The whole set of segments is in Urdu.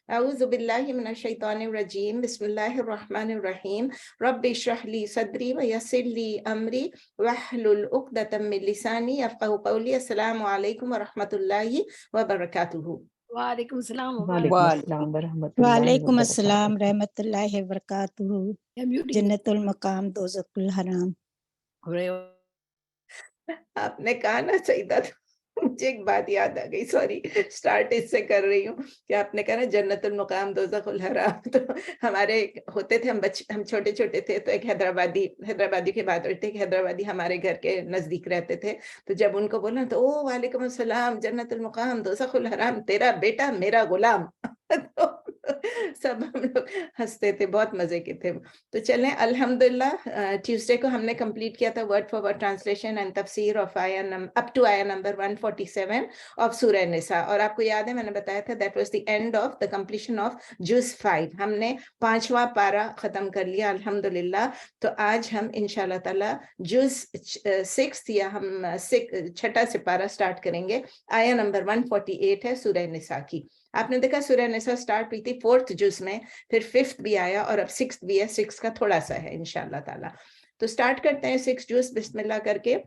اعوذ باللہ من الشیطان الرجیم، بسم اللہ الرحمن الرحیم، رب اشرح لی صدری ویسر لی امری واحلل عقدۃ من لسانی یفقہوا قولی۔ السلام علیکم ورحمۃ اللہ وبرکاتہ۔ وعلیکم السلام وعلیکم السلام ورحمۃ اللہ وعلیکم وبرکاتہ۔ السلام رحمۃ اللہ وبرکاتہ۔ جنت المقام دوزخ الحرام۔ آپ نے کہا نا سیدہ، مجھے ایک بات یاد آ گئی، سوری سٹارٹ اس سے کر رہی ہوں کہ آپ نے کہا نا جنت المقام دوزخ الحرام، تو ہمارے ہوتے تھے، ہم چھوٹے چھوٹے تھے تو ایک حیدرآبادی کی بات ہوتی ہے کہ حیدرآبادی ہمارے گھر کے نزدیک رہتے تھے، تو جب ان کو بولا تو او وعلیکم السلام، جنت المقام دوزخ الحرام، تیرا بیٹا میرا غلام۔ تو سب ہم لوگ ہنستے تھے، بہت مزے کے تھے۔ تو چلیں الحمدللہ، ٹیوزڈے کو ہم نے کمپلیٹ کیا تھا word for word translation and تفسیر آف اپ ٹو آیا نمبر 147 آف سورہ نساء، اور آپ کو یاد ہے میں نے بتایا تھا that was the end of the completion of جز 5۔ ہم نے 5واں پارہ ختم کر لیا الحمدللہ۔ تو آج ہم انشاءاللہ تعالی جز 6 یا ہم 6واں سپارہ سٹارٹ کریں گے۔ آیا نمبر 148 ہے سورہ نساء کی۔ آپ نے دیکھا سورہ نساء سٹارٹ ہوئی تھی 4th جز میں، پھر 5th بھی آیا اور اب 6th بھی ہے، 6 کا تھوڑا سا ہے انشاءاللہ تعالی۔ تو سٹارٹ کرتے ہیں 6 جز بسم اللہ کر کے۔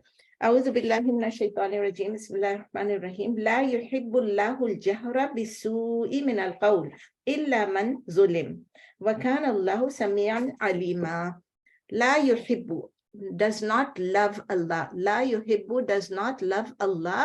اعوذ باللہ من الشیطان الرجیم، بسم اللہ الرحمن الرحیم۔ لا يحب اللہ الجہر بالسوء من القول الا من ظلم وکان اللہ سمیعا علیما۔ لا يحب does not love Allah، لا يحب does not love Allah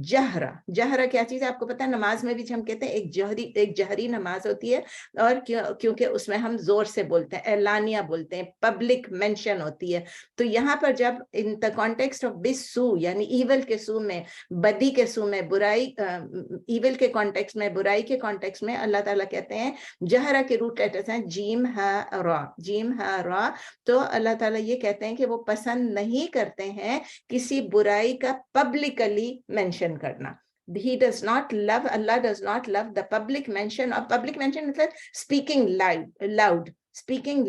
جہرا۔ جہرا کیا چیز ہے آپ کو پتا ہے؟ نماز میں بھی ہم کہتے ہیں ایک جہری نماز ہوتی ہے، اور کیونکہ اس میں ہم زور سے بولتے ہیں، اعلانیہ بولتے ہیں، پبلک مینشن ہوتی ہے۔ تو یہاں پر جب ان دا کانٹیکسٹ آف بالسو یعنی ایول کے سو میں، بدی کے سو میں، برائی، ایول کے کانٹیکسٹ میں، برائی کے کانٹیکسٹ میں اللہ تعالیٰ کہتے ہیں جہرا کے روٹ لیٹرز ہیں جیم ہا را، جیم ہا را۔ تو اللہ تعالیٰ یہ کہتے ہیں کہ وہ پسند نہیں کرتے ہیں کسی برائی کا پبلکلی مینشن کرنا۔ He does not love, Allah does not love the public mention of public mention مطلب speaking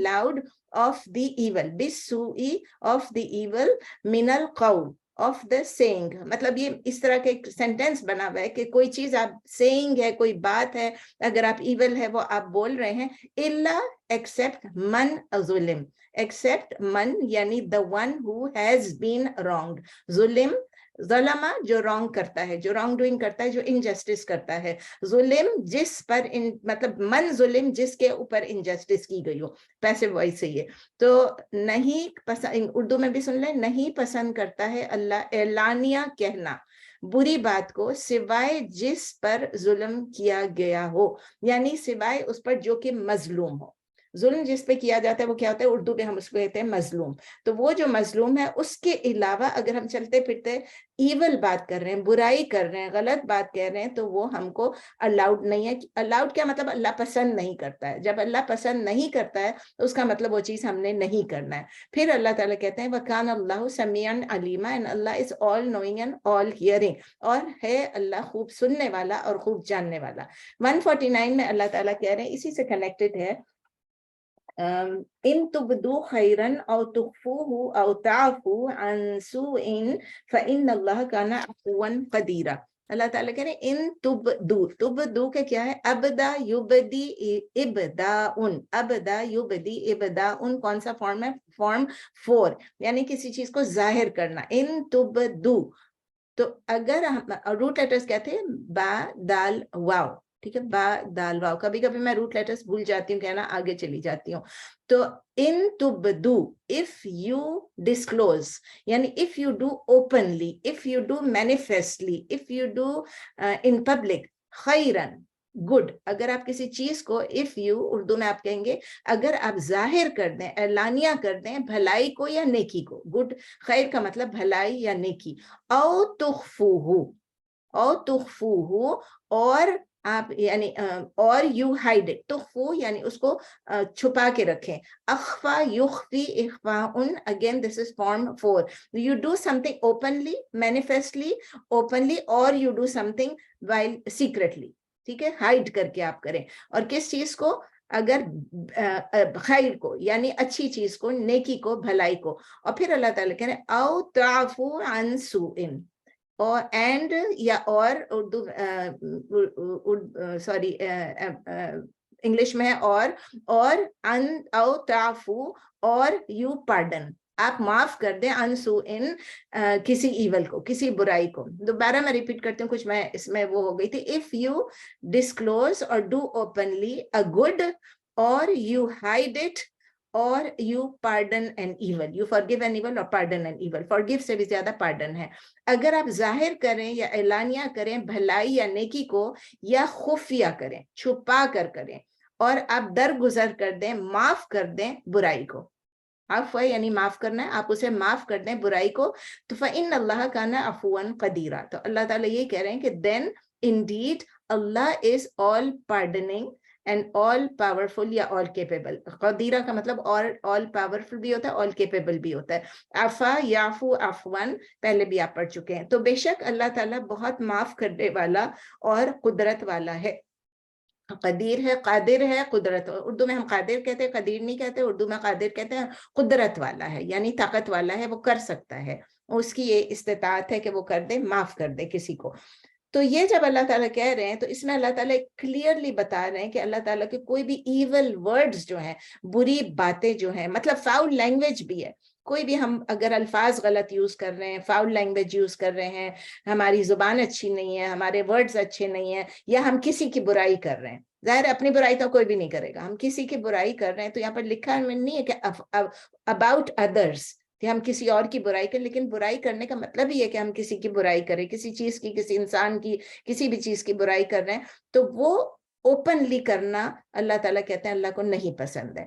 loud of the evil، بالسوء of the evil من القول of the saying۔ مطلب یہ اس طرح کا ایک سینٹینس بنا ہوا ہے کہ کوئی چیز آپ saying ہے، کوئی بات ہے، اگر آپ ایول ہے وہ آپ بول رہے ہیں، الا except من ظلم، except من یعنی the one who has been wronged۔ ظلم، ظلمہ جو رانگ کرتا ہے، جو رانگ ڈوئنگ کرتا ہے، جو انجسٹس کرتا ہے۔ ظلم جس پر مطلب من ظلم جس کے اوپر انجسٹس کی گئی ہو، پیسو وائس سے یہ تو نہیں پسند، اردو میں بھی سن لیں، نہیں پسند کرتا ہے اللہ اعلانیہ کہنا بری بات کو، سوائے جس پر ظلم کیا گیا ہو، یعنی سوائے اس پر جو کہ مظلوم ہو۔ ظلم جس پہ کیا جاتا ہے وہ کیا ہوتا ہے؟ اردو میں ہم اس کو کہتے ہیں مظلوم۔ تو وہ جو مظلوم ہے اس کے علاوہ اگر ہم چلتے پھرتے ایول بات کر رہے ہیں، برائی کر رہے ہیں، غلط بات کہہ رہے ہیں، تو وہ ہم کو الاؤڈ نہیں ہے۔ الاؤڈ کیا مطلب؟ اللہ پسند نہیں کرتا ہے۔ جب اللہ پسند نہیں کرتا ہے تو اس کا مطلب وہ چیز ہم نے نہیں کرنا ہے۔ پھر اللہ تعالیٰ کہتے ہیں وَكَانَ اللَّهُ سَمِيعًا عَلِيمًا، and Allah is all knowing and all hearing، اور ہے اللہ خوب سننے والا اور خوب جاننے والا۔ 149 میں اللہ تعالیٰ کہہ رہے ہیں، اسی سے کنیکٹڈ ہے، ان تبدو خیرن او تخفوه او تعفو عن سوء فإن اللہ کان عفوا قدیرا۔ اللہ تعالیٰ کہہ رہے ہیں ان تبدو، تبدو کے کیا ہے؟ ابدا یبدی ابداءن، ابدا یبدی ابداءن کون سا فارم ہے؟ فارم 4، یعنی کسی چیز کو ظاہر کرنا۔ ان تبدو، تو اگر روٹ لیٹرز کیا تھے؟ با دال واو، ٹھیک ہے، با دال واو۔ کبھی کبھی میں روٹ لیٹرز بھول جاتی ہوں کہنا، آگے چلی جاتی ہوں۔ تو ان تبدو، if you disclose یعنی if you do openly، if you do manifestly، if you do in public، خیرن گڈ، اگر آپ کسی چیز کو if you اردو میں آپ کہیں گے اگر آپ ظاہر کر دیں، اعلانیہ کر دیں بھلائی کو یا نیکی کو، گڈ، خیر کا مطلب بھلائی یا نیکی، او تخفوہ، او تخفوہ، اور آپ یعنی اور یو ہائڈ اٹ، تخفو یعنی اس کو چھپا کے رکھیں، اخفا یخفی اخفاءن، again this is form 4، you do something openly, manifestly, openly, اور you do something while secretly, ٹھیک ہے، ہائڈ کر کے آپ کریں۔ اور کس چیز کو؟ اگر خیر کو یعنی اچھی چیز کو، نیکی کو، بھلائی کو۔ اور پھر اللہ تعالیٰ کہہ رہے ہیں او تعفو عن سوء، اور اینڈ یا اور اردو سوری انگلش میں ہے اور ان او تعفو اور یو پارڈن، آپ معاف کر دیں انسو ان کسی ایول کو، کسی برائی کو. دوبارہ میں ریپیٹ کرتی ہوں، کچھ میں اس میں وہ ہو گئی تھی. اف یو ڈسکلوز اور ڈو اوپنلی اے گڈ اور یو ہائڈ اٹ اور you pardon an evil, you forgive an evil or pardon an evil. forgive سے بھی زیادہ pardon ہے. اگر آپ ظاہر کریں یا اعلانیہ کریں بھلائی یا نیکی کو، یا خفیہ کریں، چھپا کر کریں، اور آپ درگزر کر دیں، معاف کر دیں برائی کو. عفو یعنی معاف کرنا ہے، آپ اسے معاف کر دیں برائی کو. تو فإن اللہ کان عفوا قدیرا، تو اللہ تعالیٰ یہ کہہ رہے ہیں کہ then indeed Allah is all pardoning and all powerful یا all capable. قدیرہ کا مطلب all powerful بھی ہوتا ہے، all capable بھی ہوتا ہے. عفا یعفو عفواً پہلے بھی آپ پڑھ چکے ہیں. تو بے شک اللہ تعالیٰ بہت معاف کرنے والا اور قدرت والا ہے. قدیر ہے، قادر ہے، قدرت. اردو میں ہم قادر کہتے ہیں، قدیر نہیں کہتے. اردو میں قادر کہتے ہیں، قدرت والا ہے یعنی طاقت والا ہے، وہ کر سکتا ہے، اس کی یہ استطاعت ہے کہ وہ کر دے، معاف کر دے کسی کو. تو یہ جب اللہ تعالیٰ کہہ رہے ہیں تو اس میں اللہ تعالیٰ کلیئرلی بتا رہے ہیں کہ اللہ تعالیٰ کے کوئی بھی ایول ورڈز جو ہیں، بری باتیں جو ہیں، مطلب فاؤل لینگویج بھی ہے، کوئی بھی ہم اگر الفاظ غلط یوز کر رہے ہیں، فاؤل لینگویج یوز کر رہے ہیں، ہماری زبان اچھی نہیں ہے، ہمارے ورڈز اچھے نہیں ہیں، یا ہم کسی کی برائی کر رہے ہیں. ظاہر ہے اپنی برائی تو کوئی بھی نہیں کرے گا، ہم کسی کی برائی کر رہے ہیں تو یہاں پر لکھا نہیں ہے کہ اباؤٹ ادرس، کہ ہم کسی اور کی برائی کریں، لیکن برائی کرنے کا مطلب یہ ہے کہ ہم کسی کی برائی کریں، کسی چیز کی، کسی انسان کی، کسی بھی چیز کی برائی کر رہے ہیں، تو وہ اوپنلی کرنا اللہ تعالیٰ کہتے ہیں اللہ کو نہیں پسند ہے.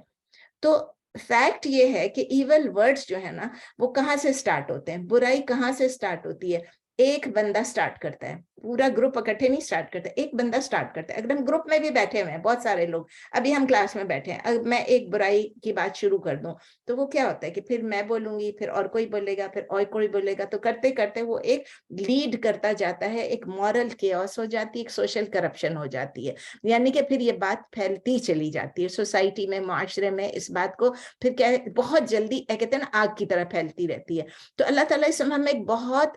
تو فیکٹ یہ ہے کہ ایول ورڈز جو ہے نا وہ کہاں سے سٹارٹ ہوتے ہیں، برائی کہاں سے سٹارٹ ہوتی ہے؟ ایک بندہ سٹارٹ کرتا ہے، پورا گروپ اکٹھے نہیں سٹارٹ کرتا، ایک بندہ سٹارٹ کرتا ہے. اگر ہم گروپ میں بھی بیٹھے ہوئے ہیں، بہت سارے لوگ، ابھی ہم کلاس میں بیٹھے ہیں، اگر میں ایک برائی کی بات شروع کر دوں تو وہ کیا ہوتا ہے کہ پھر میں بولوں گی، پھر اور کوئی بولے گا، پھر اور کوئی بولے گا، تو کرتے کرتے وہ ایک لیڈ کرتا جاتا ہے، ایک مورل کیوس ہو جاتی ہے، ایک سوشل کرپشن ہو جاتی ہے. یعنی کہ پھر یہ بات پھیلتی چلی جاتی ہے سوسائٹی میں، معاشرے میں. اس بات کو پھر کیا بہت جلدی کہتے ہیں نا آگ کی طرح پھیلتی رہتی ہے. تو اللہ تعالیٰ اس میں ہمیں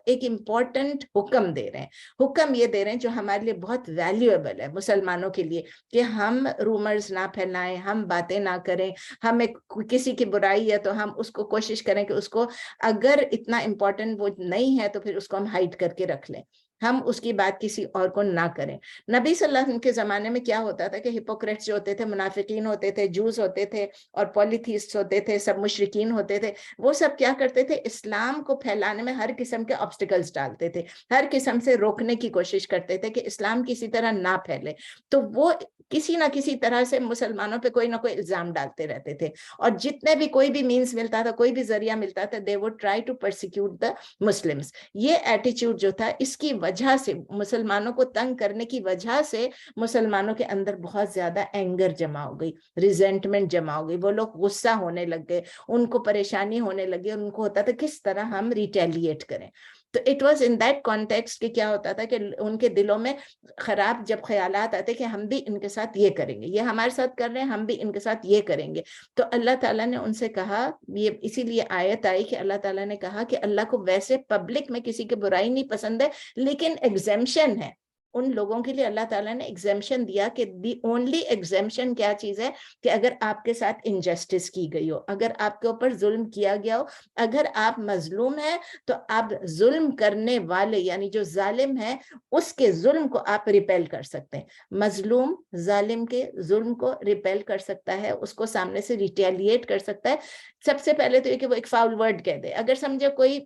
ایک امپورٹنٹ حکم دے رہے ہیں. حکم یہ دے رہے ہیں جو ہمارے لیے بہت ویلیویبل ہے مسلمانوں کے لیے، کہ ہم رومرز نہ پھیلائیں، ہم باتیں نہ کریں. ہمیں کسی کی برائی ہے تو ہم اس کو کوشش کریں کہ اس کو، اگر اتنا امپورٹنٹ وہ نہیں ہے تو پھر اس کو ہم ہائڈ کر کے رکھ لیں، ہم اس کی بات کسی اور کو نہ کریں. نبی صلی اللہ علیہ وسلم کے زمانے میں کیا ہوتا تھا کہ ہپوکریٹس جو ہوتے تھے، منافقین ہوتے تھے، جوز ہوتے تھے، اور پولیتھیسٹ ہوتے تھے، سب مشرکین ہوتے تھے. وہ سب کیا کرتے تھے؟ اسلام کو پھیلانے میں ہر قسم کے آبسٹیکلز ڈالتے تھے، ہر قسم سے روکنے کی کوشش کرتے تھے کہ اسلام کسی طرح نہ پھیلے. تو وہ کسی نہ کسی طرح سے مسلمانوں پہ کوئی نہ کوئی الزام ڈالتے رہتے تھے، اور جتنے بھی کوئی بھی مینس ملتا تھا، کوئی بھی ذریعہ ملتا تھا، they would try to persecute the Muslims. یہ ایٹیچیوڈ جو تھا، اس کی وجہ سے، مسلمانوں کو تنگ کرنے کی وجہ سے، مسلمانوں کے اندر بہت زیادہ اینگر جمع ہو گئی، ریزنٹمنٹ جمع ہو گئی. وہ لوگ غصہ ہونے لگ گئے، ان کو پریشانی ہونے لگی، ان کو ہوتا تھا کس طرح ہم ریٹیلیٹ کریں. تو it was in that context کہ کیا ہوتا تھا کہ ان کے دلوں میں خراب جب خیالات آتے کہ ہم بھی ان کے ساتھ یہ کریں گے، یہ ہمارے ساتھ کر رہے ہیں، ہم بھی ان کے ساتھ یہ کریں گے. تو اللہ تعالیٰ نے ان سے کہا، یہ اسی لیے آیت آئی کہ اللہ تعالیٰ نے کہا کہ اللہ کو ویسے پبلک میں کسی کی برائی نہیں پسند ہے، لیکن ایگزیمشن ہے ان لوگوں کے لیے. اللہ تعالیٰ نے ایگزیمشن دیا کہ دی اونلی ایگزیمشن کیا چیز ہے کہ اگر آپ کے ساتھ انجسٹس کی گئی ہو، اگر آپ کے اوپر ظلم کیا گیا ہو، اگر آپ مظلوم ہیں، تو آپ ظلم کرنے والے یعنی جو ظالم ہے اس کے ظلم کو آپ ریپیل کر سکتے ہیں. مظلوم ظالم کے ظلم کو ریپیل کر سکتا ہے، اس کو سامنے سے ریٹیلیٹ کر سکتا ہے. سب سے پہلے تو یہ کہ وہ ایک فاؤل ورڈ کہہ دے. اگر سمجھے کوئی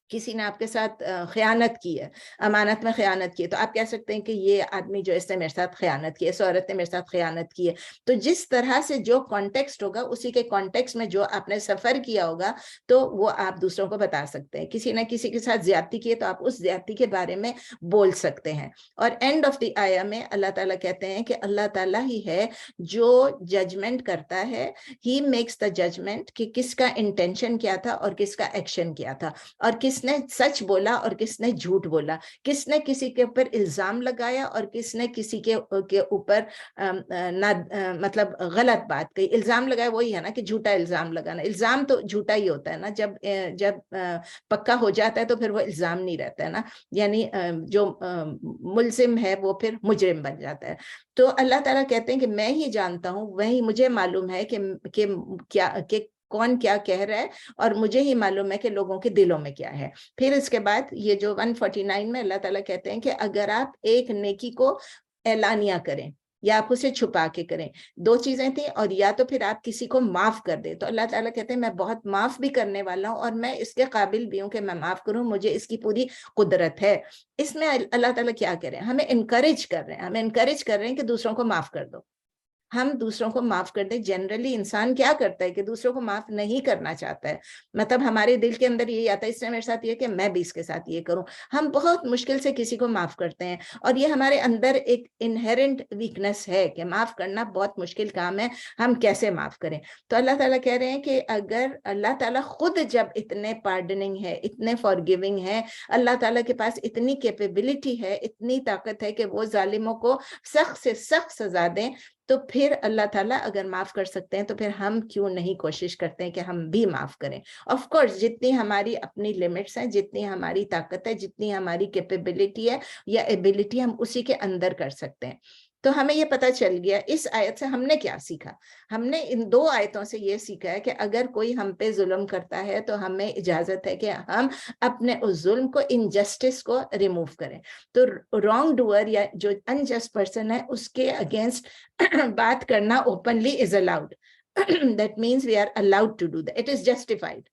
کسی نے آپ کے ساتھ خیانت کی ہے، امانت میں خیانت کی ہے، تو آپ کہہ سکتے ہیں کہ یہ آدمی جو اس نے میرے ساتھ خیانت کی ہے، اس عورت نے میرے ساتھ خیانت کی ہے. تو جس طرح سے جو کانٹیکسٹ ہوگا، اسی کے کانٹیکسٹ میں جو آپ نے سفر کیا ہوگا، تو وہ آپ دوسروں کو بتا سکتے ہیں. کسی نے کسی کے ساتھ زیادتی کی ہے تو آپ اس زیادتی کے بارے میں بول سکتے ہیں. اور اینڈ آف دی آیا میں اللہ تعالیٰ کہتے ہیں کہ اللہ تعالیٰ ہی ہے جو ججمنٹ کرتا ہے. ہی میکس دا ججمنٹ کہ کس کا انٹینشن کیا تھا اور کس کا ایکشن کیا تھا، اور کس کس نے سچ بولا اور کس نے جھوٹ بولا, کس نے کسی کے اوپر الزام لگایا اور کس نے کسی کے اوپر مطلب غلط بات کہی. الزام لگایا وہی ہے نا کہ جھوٹا الزام لگانا, الزام تو جھوٹا ہی ہوتا ہے نا, جب پکا ہو جاتا ہے تو پھر وہ الزام نہیں رہتا ہے نا, یعنی جو ملزم ہے وہ پھر مجرم بن جاتا ہے. تو اللہ تعالیٰ کہتے ہیں کہ میں ہی جانتا ہوں, وہی مجھے معلوم ہے کہ کون کیا کہہ رہا ہے, اور مجھے ہی معلوم ہے کہ لوگوں کے دلوں میں کیا ہے. پھر اس کے بعد یہ جو 149 میں اللہ تعالیٰ کہتے ہیں کہ اگر آپ ایک نیکی کو اعلانیہ کریں یا آپ اسے چھپا کے کریں, دو چیزیں تھیں, اور یا تو پھر آپ کسی کو معاف کر دیں. تو اللہ تعالیٰ کہتے ہیں میں بہت معاف بھی کرنے والا ہوں, اور میں اس کے قابل بھی ہوں کہ میں معاف کروں, مجھے اس کی پوری قدرت ہے. اس میں اللہ تعالیٰ کیا کر رہے ہیں, ہمیں انکریج کر رہے ہیں کہ دوسروں کو معاف کر دو, ہم دوسروں کو معاف کر دیں. جنرلی انسان کیا کرتا ہے کہ دوسروں کو معاف نہیں کرنا چاہتا ہے, مطلب ہمارے دل کے اندر یہی آتا ہے اس نے میرے ساتھ یہ کہ میں بھی اس کے ساتھ یہ کروں. ہم بہت مشکل سے کسی کو معاف کرتے ہیں, اور یہ ہمارے اندر ایک انہیرنٹ ویکنس ہے کہ معاف کرنا بہت مشکل کام ہے, ہم کیسے معاف کریں. تو اللہ تعالیٰ کہہ رہے ہیں کہ اگر اللہ تعالیٰ خود جب اتنے پارڈننگ ہے, اتنے فارگیونگ ہے, اللہ تعالیٰ کے پاس اتنی کیپیبلٹی ہے, اتنی طاقت ہے کہ وہ ظالموں کو سخت سے سخت سزا دیں, تو پھر اللہ تعالیٰ اگر معاف کر سکتے ہیں تو پھر ہم کیوں نہیں کوشش کرتے ہیں کہ ہم بھی معاف کریں. آف کورس جتنی ہماری اپنی لمٹس ہیں, جتنی ہماری طاقت ہے, جتنی ہماری کیپیبلٹی ہے یا ایبلٹی, ہم اسی کے اندر کر سکتے ہیں. تو ہمیں یہ پتہ چل گیا اس آیت سے ہم نے کیا سیکھا. ہم نے ان دو آیتوں سے یہ سیکھا ہے کہ اگر کوئی ہم پہ ظلم کرتا ہے تو ہمیں اجازت ہے کہ ہم اپنے اس ظلم کو, انجسٹس کو ریموو کریں. تو رانگ ڈوئر یا جو انجسٹ پرسن ہے اس کے اگینسٹ بات کرنا openly is allowed. That means we are allowed to do that. It is justified.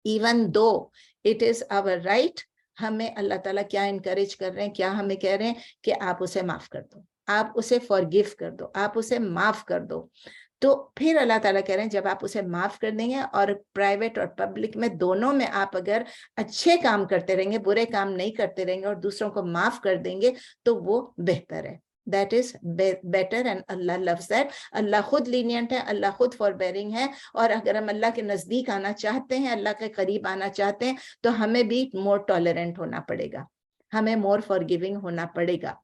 Even though it is our right, ہمیں اللہ تعالیٰ کیا انکریج کر رہے ہیں, کیا ہمیں کہہ رہے ہیں کہ آپ اسے معاف کر دو, آپ اسے forgive کر دو, آپ اسے معاف کر دو. تو پھر اللہ تعالیٰ کہہ رہے ہیں جب آپ اسے معاف کر دیں گے, اور پرائیویٹ اور پبلک میں دونوں میں آپ اگر اچھے کام کرتے رہیں گے, برے کام نہیں کرتے رہیں گے, اور دوسروں کو معاف کر دیں گے, تو وہ بہتر ہے. That is better and Allah loves that. اللہ خود lenient ہے, اللہ خود forbearing ہے, اور اگر ہم اللہ کے نزدیک آنا چاہتے ہیں, اللہ کے قریب آنا چاہتے ہیں, تو ہمیں بھی more tolerant ہونا پڑے گا, ہمیں more forgiving ہونا پڑے گا.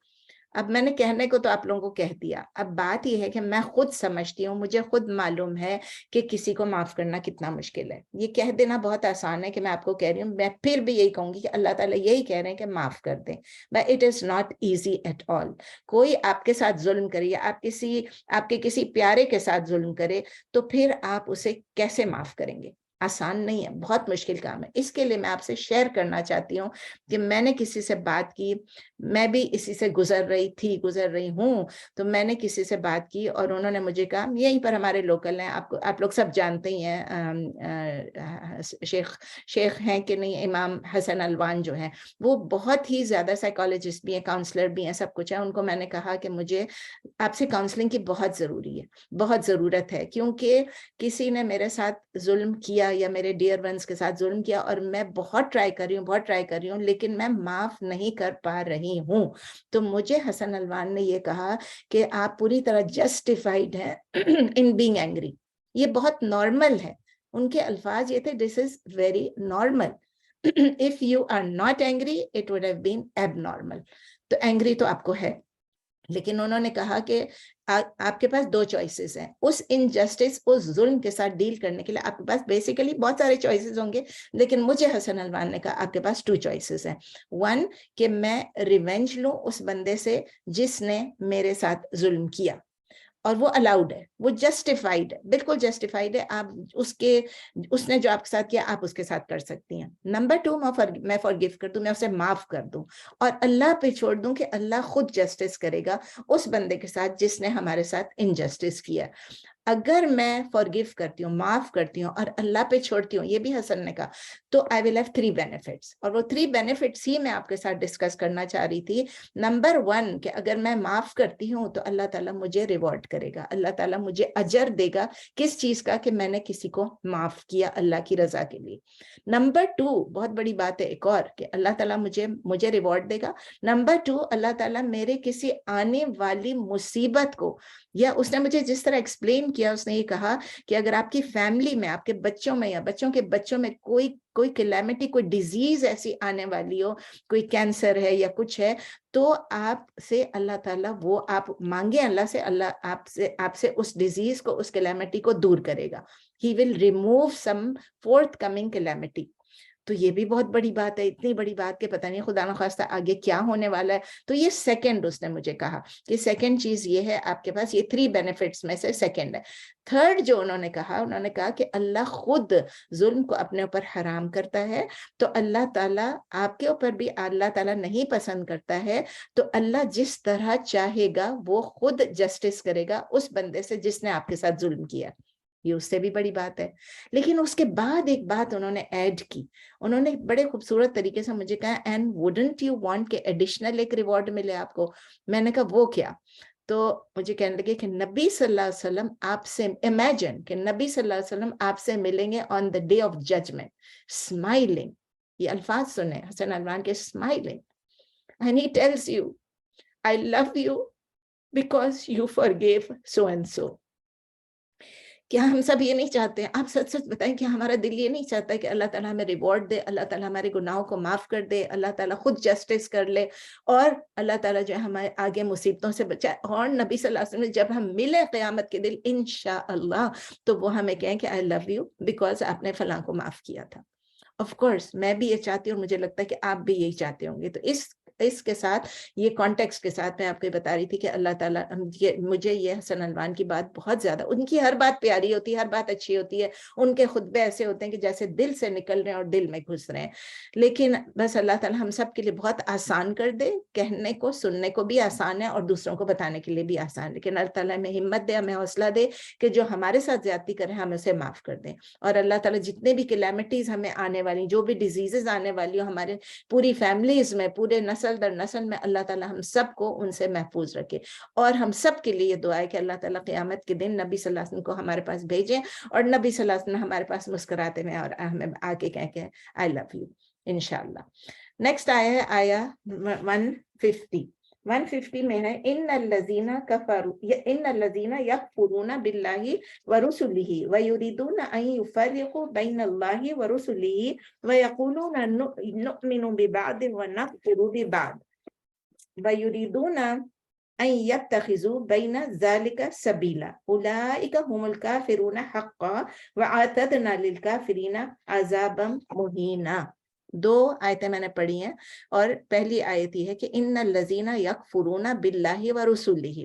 اب میں نے کہنے کو تو آپ لوگوں کو کہہ دیا, اب بات یہ ہے کہ میں خود سمجھتی ہوں, مجھے خود معلوم ہے کہ کسی کو معاف کرنا کتنا مشکل ہے. یہ کہہ دینا بہت آسان ہے کہ میں آپ کو کہہ رہی ہوں, میں پھر بھی یہی کہوں گی کہ اللہ تعالیٰ یہی کہہ رہے ہیں کہ معاف کر دیں. But it is not easy at all. کوئی آپ کے ساتھ ظلم کرے یا آپ کے کسی پیارے کے ساتھ ظلم کرے, تو پھر آپ اسے کیسے معاف کریں گے؟ آسان نہیں ہے, بہت مشکل کام ہے. اس کے لیے میں آپ سے شیئر کرنا چاہتی ہوں کہ میں نے کسی سے بات کی, میں بھی اسی سے گزر رہی ہوں, تو میں نے کسی سے بات کی اور انہوں نے مجھے کہا, یہیں پر ہمارے لوکل ہیں, آپ لوگ سب جانتے ہی ہیں, شیخ ہیں کہ نہیں, امام حسن الوان جو ہیں, وہ بہت ہی زیادہ سائیکالوجسٹ بھی ہیں, کاؤنسلر بھی ہیں, سب کچھ ہے. ان کو میں نے کہا کہ مجھے آپ سے کاؤنسلنگ کی بہت ضرورت ہے, کیونکہ کسی نے میرے ساتھ ظلم کیا یا میرے ڈیئر ونس کے ساتھ ظلم کیا, اور میں بہت ٹرائی کر رہی ہوں, لیکن میں معاف نہیں کر پا رہی ہوں. تو مجھے حسن الوان نے یہ کہا کہ آپ پوری طرح جسٹیفائیڈ ہیں ان بینگ اینگری. یہ بہت نارمل ہے. ان کے الفاظ یہ تھے, this is very normal. If you are not angry, it would have been abnormal. تو اینگری تو آپ کو ہے, لیکن انہوں نے کہا کہ آپ کے پاس دو چوائسز ہیں. اس انجسٹس, اس ظلم کے ساتھ ڈیل کرنے کے لیے آپ کے پاس بیسیکلی بہت سارے چوائسز ہوں گے, لیکن مجھے حسن الوان نے کہا آپ کے پاس 2 چوائسز ہیں. 1 کہ میں ریونج لوں اس بندے سے جس نے میرے ساتھ ظلم کیا, اور وہ الاؤڈ ہے, وہ جسٹیفائیڈ ہے, بالکل جسٹیفائیڈ ہے. آپ اس نے جو آپ کے ساتھ کیا آپ اس کے ساتھ کر سکتی ہیں. نمبر 2 میں فارگیو کر دوں, میں اسے معاف کر دوں اور اللہ پہ چھوڑ دوں کہ اللہ خود جسٹس کرے گا اس بندے کے ساتھ جس نے ہمارے ساتھ انجسٹس کیا. اگر میں فارگیو کرتی ہوں, معاف کرتی ہوں اور اللہ پہ چھوڑتی ہوں, یہ بھی حسن نے کہا, تو I will have 3 benefits. اور وہ 3 benefits ہی میں آپ کے ساتھ ڈسکس کرنا چاہ رہی تھی. نمبر 1 کہ اگر میں معاف کرتی ہوں تو اللہ تعالیٰ مجھے ریوارڈ کرے گا, اللہ تعالیٰ مجھے اجر دے گا. کس چیز کا؟ کہ میں نے کسی کو معاف کیا اللہ کی رضا کے لیے. نمبر 2 بہت بڑی بات ہے ایک اور, کہ اللہ تعالیٰ مجھے ریوارڈ دے گا. نمبر 2 اللہ تعالیٰ میرے کسی آنے والی مصیبت کو, یا اس نے مجھے جس طرح ایکسپلین کیا, اس نے یہ کہا کہ اگر آپ کی فیملی میں, آپ کے بچوں میں یا بچوں کے بچوں میں کوئی کلیمٹی, کوئی ڈیزیز ایسی آنے والی ہو, کوئی کینسر ہے یا کچھ ہے, تو آپ سے اللہ تعالیٰ, وہ آپ مانگیں اللہ سے, اللہ آپ سے اس ڈیزیز کو, اس کلیمٹی کو دور کرے گا. He will remove some forthcoming calamity. تو یہ بھی بہت بڑی بات ہے, اتنی بڑی بات کہ پتہ نہیں خدا نخواستہ آگے کیا ہونے والا ہے. تو یہ سیکنڈ اس نے مجھے کہا کہ سیکنڈ چیز یہ ہے آپ کے پاس, یہ 3 بینیفٹس میں سے سیکنڈ ہے. تھرڈ جو انہوں نے کہا کہ اللہ خود ظلم کو اپنے اوپر حرام کرتا ہے, تو اللہ تعالیٰ آپ کے اوپر بھی اللہ تعالیٰ نہیں پسند کرتا ہے, تو اللہ جس طرح چاہے گا وہ خود جسٹس کرے گا اس بندے سے جس نے آپ کے ساتھ ظلم کیا. یہ اس سے بھی بڑی بات ہے. لیکن اس کے بعد ایک بات انہوں نے ایڈ کی, انہوں نے بڑے خوبصورت طریقے سے مجھے کہا, اینڈ ووڈنٹ یو وانٹ کہ ایڈیشنل ایک ریوارڈ ملے آپ کو. میں نے کہا وہ کیا؟ تو مجھے کہنے لگے کہ نبی صلی اللہ علیہ وسلم آپ سے, امیجن کہ نبی صلی اللہ علیہ وسلم آپ سے ملیں گے on the day of judgment, smiling. یہ الفاظ سنیں حسن عنوان کے, smiling, and he tells you I love you because you forgave so and so. کیا ہم سب یہ نہیں چاہتے ہیں؟ آپ سچ سچ بتائیں کہ ہمارا دل یہ نہیں چاہتا کہ اللہ تعالیٰ ہمیں ریوارڈ دے, اللہ تعالیٰ ہمارے گناہوں کو معاف کر دے, اللہ تعالیٰ خود جسٹس کر لے, اور اللہ تعالیٰ جو ہے ہمارے آگے مصیبتوں سے بچائے. اور نبی صلی اللہ علیہ وسلم جب ہم ملے قیامت کے دن انشاءاللہ, تو وہ ہمیں کہیں کہ I love you because آپ نے فلاں کو معاف کیا تھا. آف کورس میں بھی یہ چاہتی ہوں, اور مجھے لگتا ہے کہ آپ بھی یہی چاہتے ہوں گے. تو اس کے ساتھ, یہ کانٹیکسٹ کے ساتھ میں آپ کو بتا رہی تھی کہ اللہ تعالیٰ, مجھے یہ حسن عنوان کی بات بہت زیادہ, ان کی ہر بات پیاری ہوتی ہے, ہر بات اچھی ہوتی ہے, ان کے خطبے ایسے ہوتے ہیں کہ جیسے دل سے نکل رہے ہیں اور دل میں گھس رہے ہیں. لیکن بس اللہ تعالیٰ ہم سب کے لیے بہت آسان کر دے, کہنے کو سننے کو بھی آسان ہے اور دوسروں کو بتانے کے لیے بھی آسان. لیکن اللہ تعالیٰ ہمیں ہمت دے, ہمیں حوصلہ دے کہ جو ہمارے ساتھ زیادتی کریں ہم اسے معاف کر دیں. اور اللہ تعالیٰ جتنے بھی کلیمٹیز ہمیں آنے والی, جو بھی ڈیزیزز آنے والی ہو ہمارے پوری فیملیز میں, پورے نسل در نسل میں, اللہ تعالیٰ ہم سب کو ان سے محفوظ رکھے. اور ہم سب کے لیے یہ دعا ہے کہ اللہ تعالیٰ قیامت کے دن نبی صلی اللہ علیہ وسلم کو ہمارے پاس بھیجیں, اور نبی صلی اللہ علیہ وسلم ہمارے پاس مسکراتے ہیں اور ہمیں آ کے کہیں کہ I love you انشاءاللہ. نیکسٹ آیا ہے آیا 150 میں ہے, ان الذین یکفرون باللہ ورسلہ ویریدون ان یفرقوا بین اللہ ورسلہ ویقولون نؤمن ببعض ونکفر ببعض ویریدون ان یتخذوا بین ذلک سبیلا اولئک هم الکافرون حقا واعتدنا للکافرین عذابا مہینا. 2 آیتیں میں نے پڑھی ہیں, اور پہلی آیت یہ ہے کہ ان الذین یکفرون باللہ ورسلہ.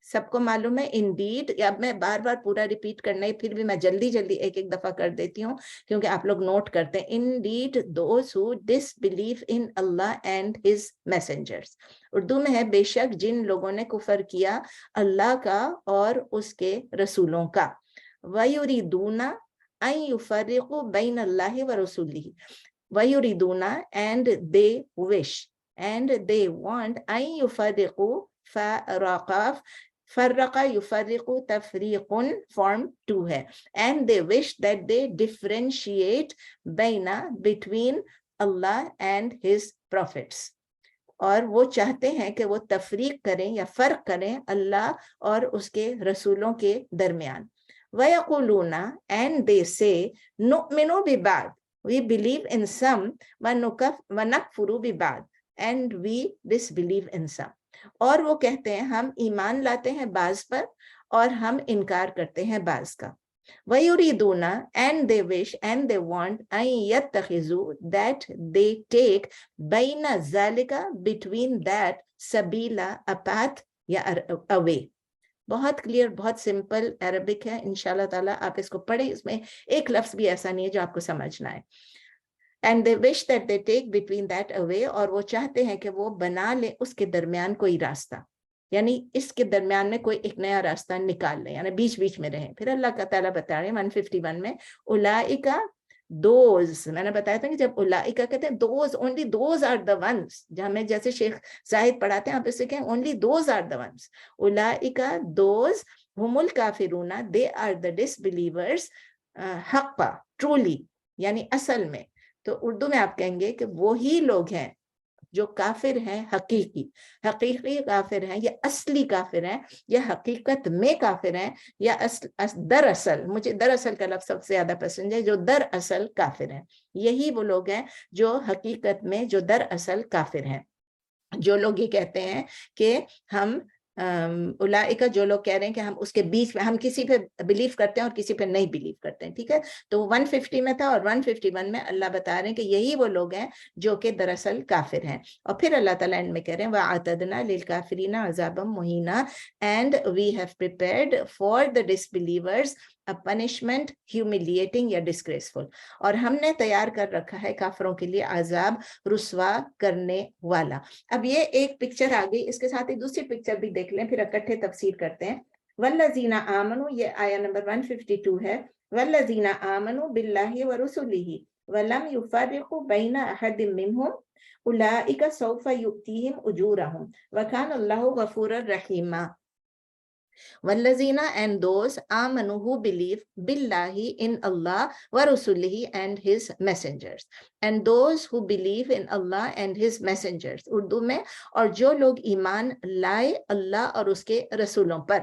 سب کو معلوم ہے انڈیڈ, اب میں بار بار پورا ریپیٹ کرنا ہے, پھر بھی میں جلدی ایک دفعہ کر دیتی ہوں کیونکہ آپ لوگ نوٹ کرتے ہیں. Indeed those who disbelieve in Allah and his messengers. Urdu میں ہے بے شک جن لوگوں نے کفر کیا اللہ کا اور اس کے رسولوں کا. وَيُرِيدُونَ أَن يُفَرِّقُوا بَيْنَ اللَّهِ وَرَسُولِهِ. وَيُرِيدُونَ and they wish and they want أَن يُفَرِّقُوا فرق يفرق تفریق form 2 ہے, and they wish that they differentiate between Allah and his prophets. اور وہ چاہتے ہیں کہ وہ تفریق کریں یا فرق کریں اللہ اور اس کے رسولوں کے درمیان. وَيَقُولُونَ and they say نُؤْمِنُ بِبَعْضٍ, we believe in some, وَنَكْفُرُ بِبَعْضٍ and we disbelieve in some. اور وہ کہتے ہیں ہم ایمان لاتے ہیں بعض پر اور ہم انکار کرتے ہیں بعض کا. وَيُرِيدُونَ and they wish and they want أَن يَتَّخِذُوا that they take بَيْنَ ذَلِكَ between that سَبِيلًا a path یا a way. بہت کلیئر, بہت سمپل عربک ہے. انشاءاللہ تعالیٰ آپ اس کو پڑھیں, اس میں ایک لفظ بھی ایسا نہیں ہے جو آپ کو سمجھنا ہے. And they wish that they take between that a way, اور وہ چاہتے ہیں کہ وہ بنا لیں اس کے درمیان کوئی راستہ, یعنی اس کے درمیان میں کوئی ایک نیا راستہ نکال لیں, یعنی بیچ بیچ میں رہیں. پھر اللہ کا تعالیٰ بتا رہے ہیں 151 میں, اولئک دوز, میں نے بتایا تھا کہ جب اولئک کہتے ہیں those, only those are the ones, جہاں میں جیسے شیخ زاہد پڑھاتے ہیں آپ اسے کہیں only those are the ones. اولئک those ہم الکافرون, they are the disbelievers, حقا truly, یعنی اصل میں. تو اردو میں آپ کہیں گے کہ وہی لوگ ہیں, جو کافر ہیں حقیقی کافر ہیں یا اصلی کافر ہیں یا حقیقت میں کافر ہیں یا دراصل، مجھے دراصل کا لفظ سب سے زیادہ پسند ہے، جو دراصل کافر ہیں، یہی وہ لوگ ہیں جو حقیقت میں جو دراصل کافر ہیں۔ جو لوگ یہ کہتے ہیں کہ ہم اولئک، جو لوگ کہہ رہے ہیں کہ ہم اس کے بیچ میں، ہم کسی پہ بلیو کرتے ہیں اور کسی پہ نہیں بلیو کرتے ہیں، ٹھیک ہے، تو 150 میں تھا، اور 151 میں اللہ بتا رہے ہیں کہ یہی وہ لوگ ہیں جو کہ دراصل کافر ہیں۔ اور پھر اللہ تعالیٰ ان میں کہہ رہے ہیں وَأَعْتَدْنَا لِلْكَافِرِينَ عَذَابًا مُهِينًا and we have prepared for the disbelievers a punishment humiliating یا disgraceful، اور ہم نے تیار کر رکھا ہے کافروں کے لیے عذاب رسوا کرنے والا۔ اب یہ ایک پکچر آ گئی، اس کے ساتھ ہی دوسری پکچر بھی دیکھ لیں، پھر اکٹھے تفسیر کرتے ہیں۔ والذین آمنوا، یہ آیہ نمبر 152 ہے، والذین آمنوا باللہ ورسلہ ولم يفرقوا بین احد منہم اولئک سوف یؤتیہم اجورہم وکان اللہ غفورا رحیما۔ Wallazina, and those amanu who believe billahi in Allah wa rasulihi and his messengers, and those who believe in Allah and his messengers Urdu میں، اور جو لوگ ایمان لائے اللہ اور اس کے رسولوں پر،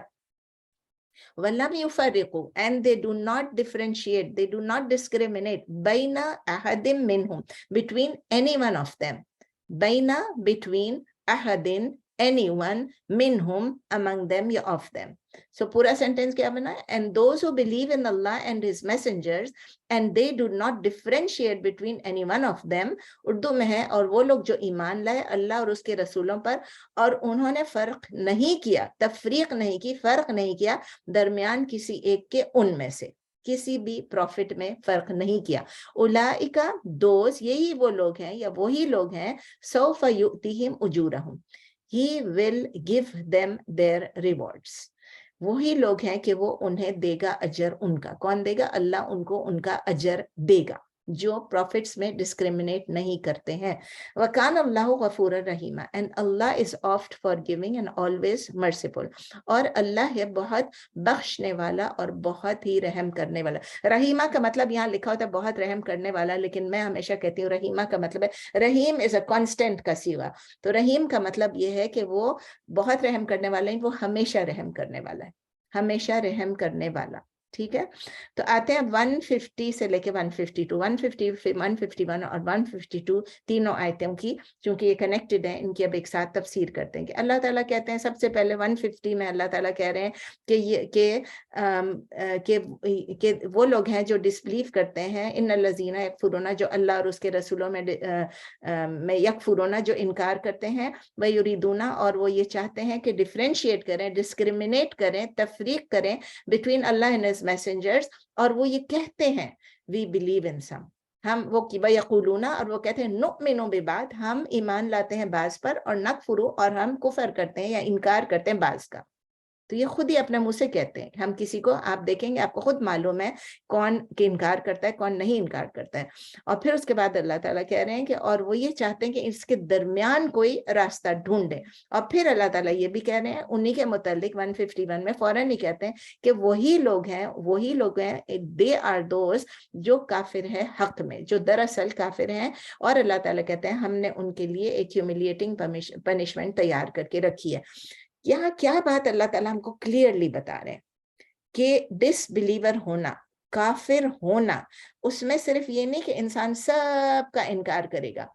وَلَمْ يُفَرِّقُوا and they do not differentiate, they do not discriminate بَيْنَ أَحَدٍ مِّنْهُم between any one of them، بَيْنَ between أَحَدٍ anyone minhum among them یا of them۔ so پورا سینٹینس کیا بنا ہے؟ and those who believe in Allah and his messengers and they do not differentiate between any one of them Urdu میں ہے، اور وہ لوگ جو ایمان لائے اللہ اور اس کے رسولوں پر اور انہوں نے فرق نہیں کیا، تفریق نہیں کی، فرق نہیں کیا درمیان کسی ایک کے ان میں سے، کسی بھی پروفٹ میں فرق نہیں کیا۔ اولئک دوز، یہی وہ لوگ ہیں یا وہی لوگ ہیں، سوف یؤتیہم اجورہم، He will give them their rewards، وہی لوگ ہیں کہ وہ انہیں دے گا اجر ان کا۔ کون دے گا؟ اللہ ان کو ان کا اجر دے گا، جو پروفٹس میں ڈسکریمنیٹ نہیں کرتے ہیں۔ وَكَانَ اللَّهُ غَفُورًا رَحِيمًا and Allah is oft forgiving and always merciful، اور اللہ ہے بہت بخشنے والا اور بہت ہی رحم کرنے والا۔ رحیمہ کا مطلب یہاں لکھا ہوتا ہے بہت رحم کرنے والا، لیکن میں ہمیشہ کہتی ہوں رحیمہ کا مطلب ہے، رحیم از اے کانسٹنٹ کا سیغہ، تو رحیم کا مطلب یہ ہے کہ وہ بہت رحم کرنے والا ہے، وہ ہمیشہ رحم کرنے والا ہے، ہمیشہ رحم کرنے والا، ٹھیک ہے۔ تو آتے ہیں 150 سے لے کے 152، 151 اور 152 تینوں آیتوں کی، چونکہ یہ کنیکٹڈ ہیں، ان کی اب ایک ساتھ تفسیر کرتے ہیں کہ اللہ تعالیٰ کہتے ہیں، سب سے پہلے 150 میں اللہ تعالیٰ کہہ رہے ہیں کہ وہ لوگ ہیں جو ڈسبلیو کرتے ہیں، ان الذین یکفرون، جو اللہ اور اس کے رسولوں میں یکفرون، جو انکار کرتے ہیں، ویریدون، اور وہ یہ چاہتے ہیں کہ ڈفرینشیٹ کریں، ڈسکریمنیٹ کریں، تفریق کریں between Allah and his messengers, اور وہ یہ کہتے ہیں وی بلیو ان سم، ہم وہ یقولون، اور وہ کہتے ہیں نؤمن ببعض، ہم ایمان لاتے ہیں بعض پر، اور نکفر، اور ہم کفر کرتے ہیں یا انکار کرتے ہیں بعض کا۔ تو یہ خود ہی اپنے منہ سے کہتے ہیں، ہم کسی کو، آپ دیکھیں گے آپ کو خود معلوم ہے کون کہ انکار کرتا ہے کون نہیں انکار کرتا ہے۔ اور پھر اس کے بعد اللہ تعالیٰ کہہ رہے ہیں کہ اور وہ یہ چاہتے ہیں کہ اس کے درمیان کوئی راستہ ڈھونڈے، اور پھر اللہ تعالیٰ یہ بھی کہہ رہے ہیں انہی کے متعلق 151 میں فوراً ہی کہتے ہیں کہ وہی لوگ ہیں دے آر دوز جو کافر ہے حق میں، جو دراصل کافر ہیں، اور اللہ تعالیٰ کہتے ہیں ہم نے ان کے لیے ایک ہیوملیٹنگ پنشمنٹ تیار کر کے رکھی ہے۔ یہاں کیا بات اللہ تعالیٰ ہم کو کلیئرلی بتا رہے ہیں کہ ڈس بلیور ہونا، کافر ہونا، اس میں صرف یہ نہیں کہ انسان سب کا انکار کرے گا،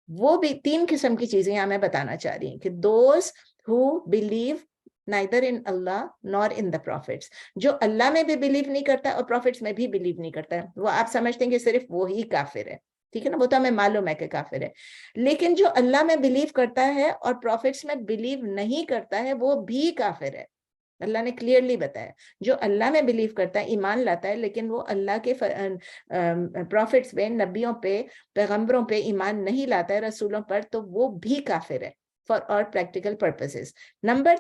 وہ بھی تین قسم کی چیزیں یہاں میں بتانا چاہ رہی ہوں کہ those who believe neither in Allah nor in the prophets، جو اللہ میں بھی بلیو نہیں کرتا اور پروفٹس میں بھی بلیو نہیں کرتا ہے، وہ آپ سمجھتے ہیں کہ صرف وہی کافر ہے، ٹھیک ہے نا، وہ تو ہمیں معلوم ہے کہ کافر ہے، لیکن جو اللہ میں بلیو کرتا ہے اور پروفٹس میں بلیو نہیں کرتا ہے وہ بھی کافر ہے۔ اللہ نے کلیئرلی بتایا، جو اللہ میں بلیو کرتا ہے، ایمان لاتا ہے، لیکن وہ اللہ کے پروفٹس پہ، نبیوں پہ، پیغمبروں پہ ایمان نہیں لاتا ہے، رسولوں پر، تو وہ بھی کافر ہے۔ for all practical purposes. Number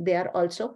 they are also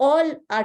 all are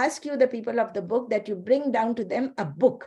Ask you the people of the book that you bring down to them a book,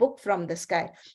book from the sky।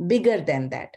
bigger than that,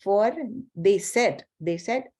For they said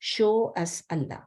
show us Allah।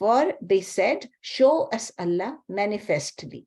for they said show us Allah manifestly,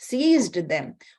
seized them,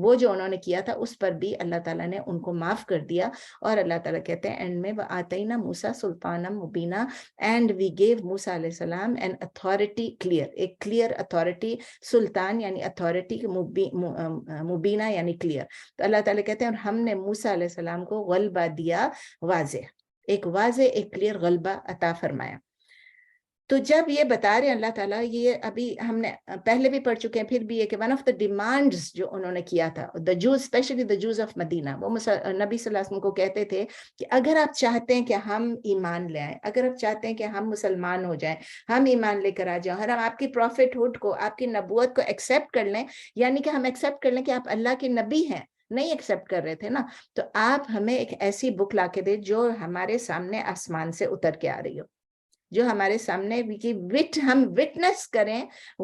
وہ جو انہوں نے کیا تھا اس پر بھی اللہ تعالیٰ نے ان کو معاف کر دیا. اور اللہ تعالیٰ کہتے ہیں اینڈ میں وَآتَيْنَا مُوسَىٰ سُلْطَانًا مُبِينًا اینڈ وی گیو موسیٰ علیہ السلام این اتھارٹی کلیئر, ایک کلیئر اتھارٹی, سلطان یعنی اتھارٹی, مبینہ یعنی کلیئر. تو اللہ تعالیٰ کہتے ہیں اور ہم نے موسیٰ علیہ السلام کو غلبہ دیا, واضح, ایک واضح ایک کلیئر غلبہ عطا فرمایا. تو جب یہ بتا رہے ہیں اللہ تعالیٰ, یہ ابھی ہم نے پہلے بھی پڑھ چکے ہیں, پھر بھی یہ کہ ون آف دا ڈیمانڈز جو انہوں نے کیا تھا, دا جوز, اسپیشلی دا جوز آف مدینہ, وہ نبی صلی اللہ علیہ وسلم کو کہتے تھے کہ اگر آپ چاہتے ہیں کہ ہم ایمان لے آئیں, اگر آپ چاہتے ہیں کہ ہم مسلمان ہو جائیں, ہم ایمان لے کر آ جائیں, اور ہم آپ کی پروفٹ ہوڈ کو, آپ کی نبوت کو ایکسیپٹ کر لیں, یعنی کہ ہم ایکسیپٹ کر لیں کہ آپ اللہ کے نبی ہیں, نہیں ایکسیپٹ کر رہے تھے نا, تو آپ ہمیں ایک ایسی بک لا کے دے جو ہمارے سامنے آسمان سے اتر کے آ رہی ہو, جو ہمارے سامنے ہم وٹنس کریں,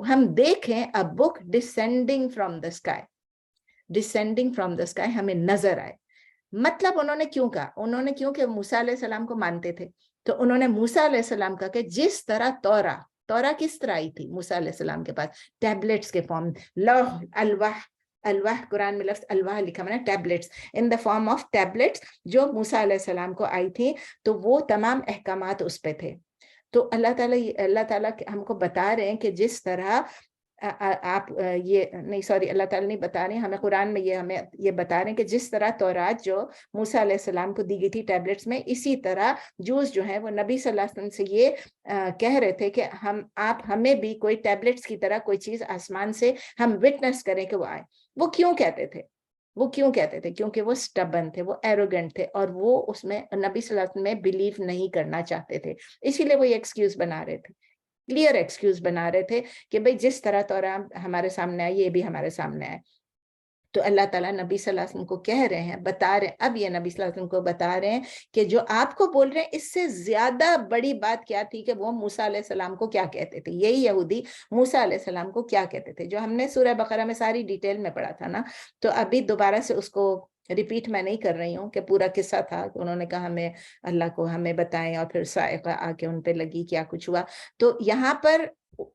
ہم دیکھیں a book descending from the sky, descending from the sky, ہمیں نظر آئے. مطلب انہوں نے کیوں کہا, انہوں نے کیوں کہ موسیٰ علیہ السلام کو مانتے تھے, تو انہوں نے موسیٰ علیہ السلام کا کہ جس طرح تورا کس طرح آئی تھی موسیٰ علیہ السلام کے پاس, ٹیبلٹس کے فارم, لوح, الواح, قرآن میں لفظ الواح لکھا ہوا ہے, tablets, in the form of tablets جو موسیٰ علیہ السلام کو آئی تھی, تو وہ تمام احکامات اس پہ تھے. تو اللہ تعالیٰ ہم کو بتا رہے ہیں کہ جس طرح آپ یہ نہیں, سوری, اللہ تعالیٰ نہیں بتا رہے ہیں, ہمیں قرآن میں ہمیں یہ بتا رہے ہیں کہ جس طرح تورات جو موسیٰ علیہ السلام کو دی گئی تھی ٹیبلٹس میں, اسی طرح جوز جو ہیں وہ نبی صلی اللہ علیہ وسلم سے یہ کہہ رہے تھے کہ آپ ہمیں بھی کوئی ٹیبلٹس کی طرح کوئی چیز آسمان سے ہم وٹنس کریں کہ وہ آئے. وہ کیوں کہتے تھے, کیونکہ وہ سٹبن تھے, وہ ایروگنٹ تھے, اور وہ اس میں نبی صلی اللہ علیہ وسلم میں بلیو نہیں کرنا چاہتے تھے. اسی لیے وہ یہ ایکسکیوز بنا رہے تھے, کلیئر ایکسکیوز بنا رہے تھے کہ بھئی جس طرح تورات ہمارے سامنے آئے, یہ بھی ہمارے سامنے آئے. تو اللہ تعالیٰ نبی صلی اللہ علیہ وسلم کو کہہ رہے ہیں, بتا رہے ہیں, اب یہ نبی صلی اللہ علیہ وسلم کو بتا رہے ہیں کہ جو آپ کو بول رہے ہیں اس سے زیادہ بڑی بات کیا تھی کہ وہ موسیٰ علیہ السلام کو کیا کہتے تھے. یہی یہودی موسیٰ علیہ السلام کو کیا کہتے تھے, جو ہم نے سورہ بقرہ میں ساری ڈیٹیل میں پڑھا تھا نا. تو ابھی دوبارہ سے اس کو ریپیٹ میں نہیں کر رہی ہوں کہ پورا قصہ تھا کہ انہوں نے کہا ہمیں اللہ کو ہمیں بتائیں, اور پھر صاعقہ آ کے ان پہ لگی, کیا کچھ ہوا. تو یہاں پر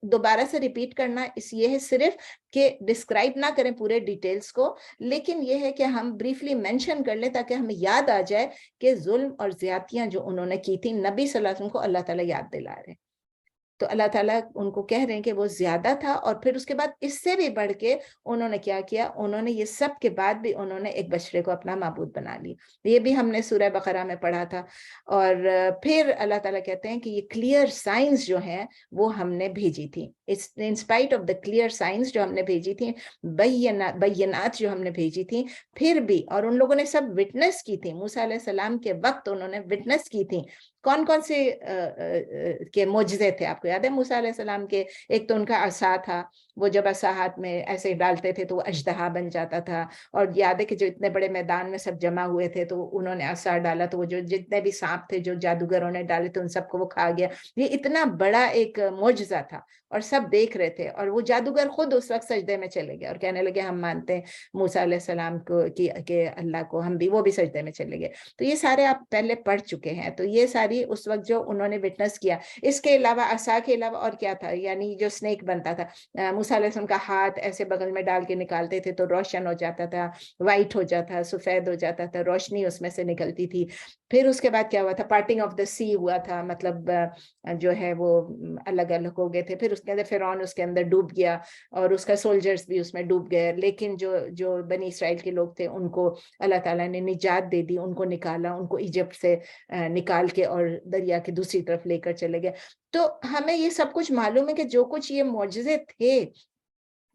دوبارہ سے ریپیٹ کرنا اس یہ ہے صرف کہ ڈسکرائب نہ کریں پورے ڈیٹیلز کو, لیکن یہ ہے کہ ہم بریفلی مینشن کر لیں تاکہ ہمیں یاد آ جائے کہ ظلم اور زیادتیاں جو انہوں نے کی تھی نبی صلی اللہ علیہ وسلم کو اللہ تعالیٰ یاد دلا رہے ہیں. تو اللہ تعالیٰ ان کو کہہ رہے ہیں کہ وہ زیادہ تھا, اور پھر اس کے بعد اس سے بھی بڑھ کے انہوں نے کیا کیا, انہوں نے یہ سب کے بعد بھی انہوں نے ایک بچڑے کو اپنا معبود بنا لی. یہ بھی ہم نے سورہ بقرہ میں پڑھا تھا. اور پھر اللہ تعالیٰ کہتے ہیں کہ یہ کلیئر سائنس جو ہیں وہ ہم نے بھیجی تھی, in spite of the clear science جو ہم نے بھیجی تھی, بینات جو ہم نے بھیجی تھی, پھر بھی, اور ان لوگوں نے سب وٹنس کی تھی موسیٰ علیہ السلام کے وقت, انہوں نے وٹنس کی تھی. کون کون سے کے معجزے تھے آپ کو یاد ہے موسیٰ علیہ السلام کے؟ ایک تو ان کا عصا تھا, وہ جب عصا ہاتھ میں ایسے ڈالتے تھے تو وہ اژدہا بن جاتا تھا. اور یاد ہے کہ جو اتنے بڑے میدان میں سب جمع ہوئے تھے تو انہوں نے عصا ڈالا تو وہ جو جتنے بھی سانپ تھے جو جادوگروں نے ڈالے تھے ان سب کو وہ کھا گیا. یہ اتنا بڑا ایک معجزہ تھا اور سب دیکھ رہے تھے, اور وہ جادوگر خود اس وقت سجدے میں چلے گئے اور کہنے لگے ہم مانتے ہیں موسیٰ علیہ السلام کو کہ اللہ کو, ہم بھی, وہ بھی سجدے میں چلے گئے. تو یہ سارے آپ پہلے پڑھ چکے ہیں. تو یہ ساری اس وقت جو انہوں نے وٹنس کیا. اس کے علاوہ عصا کے علاوہ اور کیا تھا, یعنی جو سنیک بنتا تھا, موسیٰ علیہ السلام کا ہاتھ ایسے بغل میں ڈال کے نکالتے تھے تو روشن ہو جاتا تھا, وائٹ ہو جاتا, سفید ہو جاتا تھا, روشنی اس میں سے نکلتی تھی. پھر اس کے بعد کیا ہوا تھا, پارٹنگ آف دا سی ہوا تھا, مطلب جو ہے وہ الگ الگ ہو گئے تھے. پھر اس کے اندر فرعون اس کے اندر ڈوب گیا اور اس کا سولجرز بھی اس میں ڈوب گئے, لیکن جو بنی اسرائیل کے لوگ تھے ان کو اللہ تعالیٰ نے نجات دے دی, ان کو نکالا, ان کو ایجپٹ سے نکال کے اور دریا کے دوسری طرف لے کر چلے گئے. تو ہمیں یہ سب کچھ معلوم ہے کہ جو کچھ یہ معجزے تھے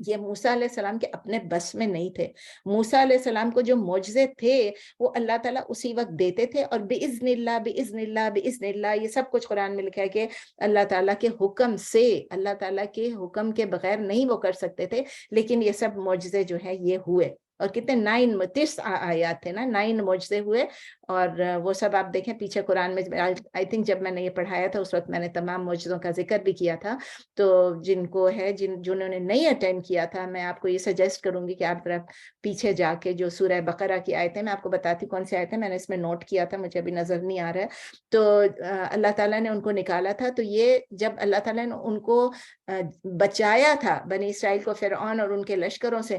یہ موسیٰ علیہ السلام کے اپنے بس میں نہیں تھے. موسیٰ علیہ السلام کو جو معجزے تھے وہ اللہ تعالیٰ اسی وقت دیتے تھے, اور بِإِذْنِ اللَّهِ بِإِذْنِ اللَّهِ بِإِذْنِ اللَّهِ یہ سب کچھ قرآن میں لکھا ہے کہ اللہ تعالیٰ کے حکم سے, اللہ تعالیٰ کے حکم کے بغیر نہیں وہ کر سکتے تھے. لیکن یہ سب معجزے جو ہیں یہ ہوئے, اور کتنے 9 آیات تھے نا, 9 معجزے ہوئے. اور وہ سب آپ دیکھیں پیچھے قرآن میں, آئی تھنک جب میں نے یہ پڑھایا تھا اس وقت میں نے تمام معجزوں کا ذکر بھی کیا تھا. تو جن کو ہے جنہوں نے نہیں اٹینڈ کیا تھا, میں آپ کو یہ سجیسٹ کروں گی کہ آپ ذرا پیچھے جا کے جو سورہ بقرہ کی آیتیں, میں آپ کو بتاتی کون سی آیتیں, میں نے اس میں نوٹ کیا تھا, مجھے ابھی نظر نہیں آ رہا ہے. تو اللہ تعالیٰ نے ان کو نکالا تھا. تو یہ جب اللہ تعالیٰ نے ان کو بچایا تھا بنی اسرائیل کو فرعون اور ان کے لشکروں سے,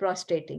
prostrating,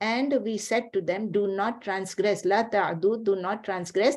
and we said to them do not transgress, la ta'du, do not transgress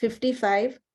55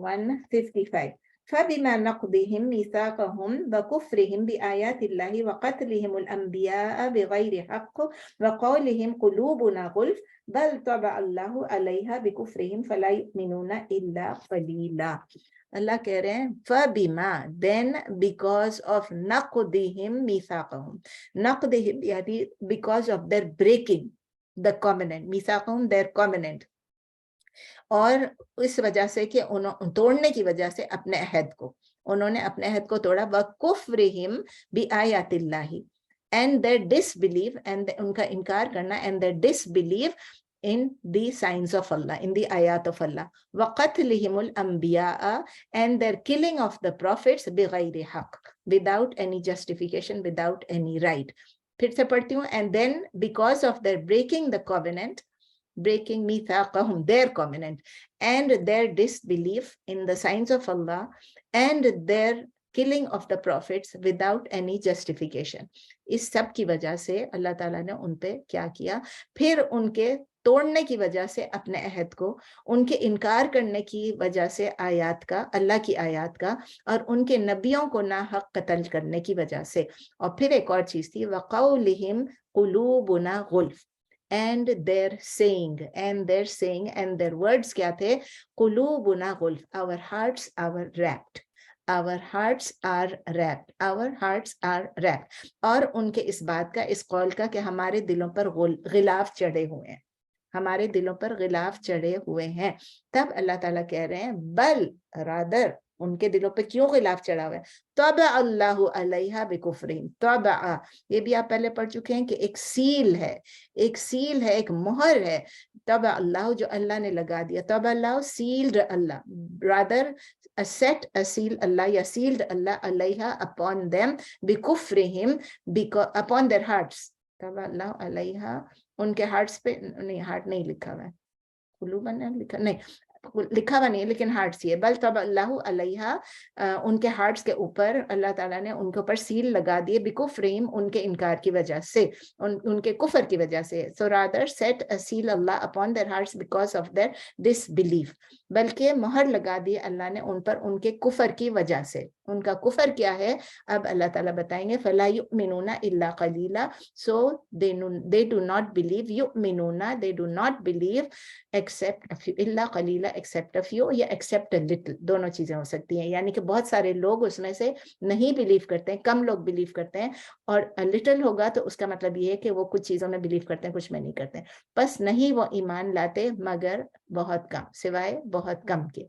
155, فبما نقضهم ميثاقهم وكفرهم بآيات الله وقتلهم الأنبياء بغير حق وقولهم قلوبنا غلف بل طبع الله عليها بكفرهم فلا يؤمنون إلا قليلا. اللہ کہہ رہے ہیں فبما, then because of نقضهم ميثاقهم, نقضهم یعنی because of their breaking the covenant, ميثاقهم their covenant, اور اس وجہ سے کہ توڑنے کی وجہ سے اپنے عہد کو, انہوں نے اپنے عہد کو توڑا, وَكُفْرِهِمْ بِآيَاتِ اللَّهِ, and their disbelief, and ان کا انکار کرنا, and their disbelief in the signs of Allah, in the ayat of Allah, وَقَتْلِهِمُ الْأَنْبِيَاءَ, and their killing of the prophets بِغَيْرِ حَقٍ, without any justification, without any right. پھر سے پڑھتی ہوں, and then because of their breaking the covenant, breaking mithaqahum, their covenant, and their disbelief in the signs of Allah, and their killing of the prophets without any justification. اس سب کی وجہ سے اللہ تعالیٰ نے ان پہ کیا کیا, پھر ان کے توڑنے کی وجہ سے اپنے عہد کو, ان کے انکار کرنے کی وجہ سے آیات کا, اللہ کی آیات کا, اور ان کے نبیوں کو ناحق قتل کرنے کی وجہ سے. اور پھر ایک اور چیز تھی, وَقَوْلِهِمْ قُلُوبُنَا غُلْفٌ, and their saying, and their words کیا تھے, قلوبنا غلف, our hearts are wrapped, our hearts are wrapped, our hearts are wrapped. اور ان کے اس بات کا, اس قول کا کہ ہمارے دلوں پر غلاف چڑھے ہوئے ہیں, ہمارے دلوں پر غلاف چڑھے ہوئے ہیں. تب اللہ تعالیٰ کہہ رہے ہیں بل, rather, ان کے دلوں پہ کیوں غلاف چڑھا ہوا ہے, طبع اللہ علیہا بکفرہم. طبع, یہ بھی آپ پہلے پڑھ چکے ہیں کہ ایک سیل ہے, ایک سیل ہے, ایک مہر ہے. طبع اللہ, جو اللہ نے لگا دیا. طبع اللہ, sealed Allah, rather set a seal اللہ, یا sealed Allah علیہا upon them بکفرہم, upon their hearts. طبع اللہ علیہا, ان کے ہارٹس پہ, نہیں ہارٹ نہیں لکھا ہوا ہے, قلوباً لکھا نہیں, لکھا ہوا نہیں ہے لیکن ہارٹس یہ, بل طبع اللہ علیہا, ان کے ہارٹس کے اوپر اللہ تعالیٰ نے ان کے اوپر سیل لگا دیے, بکفرہم, ان کے انکار کی وجہ سے, ان کے کفر کی وجہ سے. so rather set a seal Allah upon their hearts because of their disbelief, بلکہ مہر لگا دی اللہ نے ان پر ان کے کفر کی وجہ سے. ان کا کفر کیا ہے اب اللہ تعالیٰ بتائیں گے, فلا یؤمنون الا قلیلا, so they do not believe, یؤمنون, they do not believe except a few, الا قلیلا, except a few, یا except a little, دونوں چیزیں ہو سکتی ہیں. یعنی کہ بہت سارے لوگ اس میں سے نہیں بلیو کرتے ہیں, کم لوگ بلیو کرتے ہیں, اور لٹل ہوگا تو اس کا مطلب یہ ہے کہ وہ کچھ چیزوں میں بلیو کرتے ہیں, کچھ میں نہیں کرتے ہیں. بس نہیں وہ ایمان لاتے مگر بہت کم, سوائے بہت کم کے.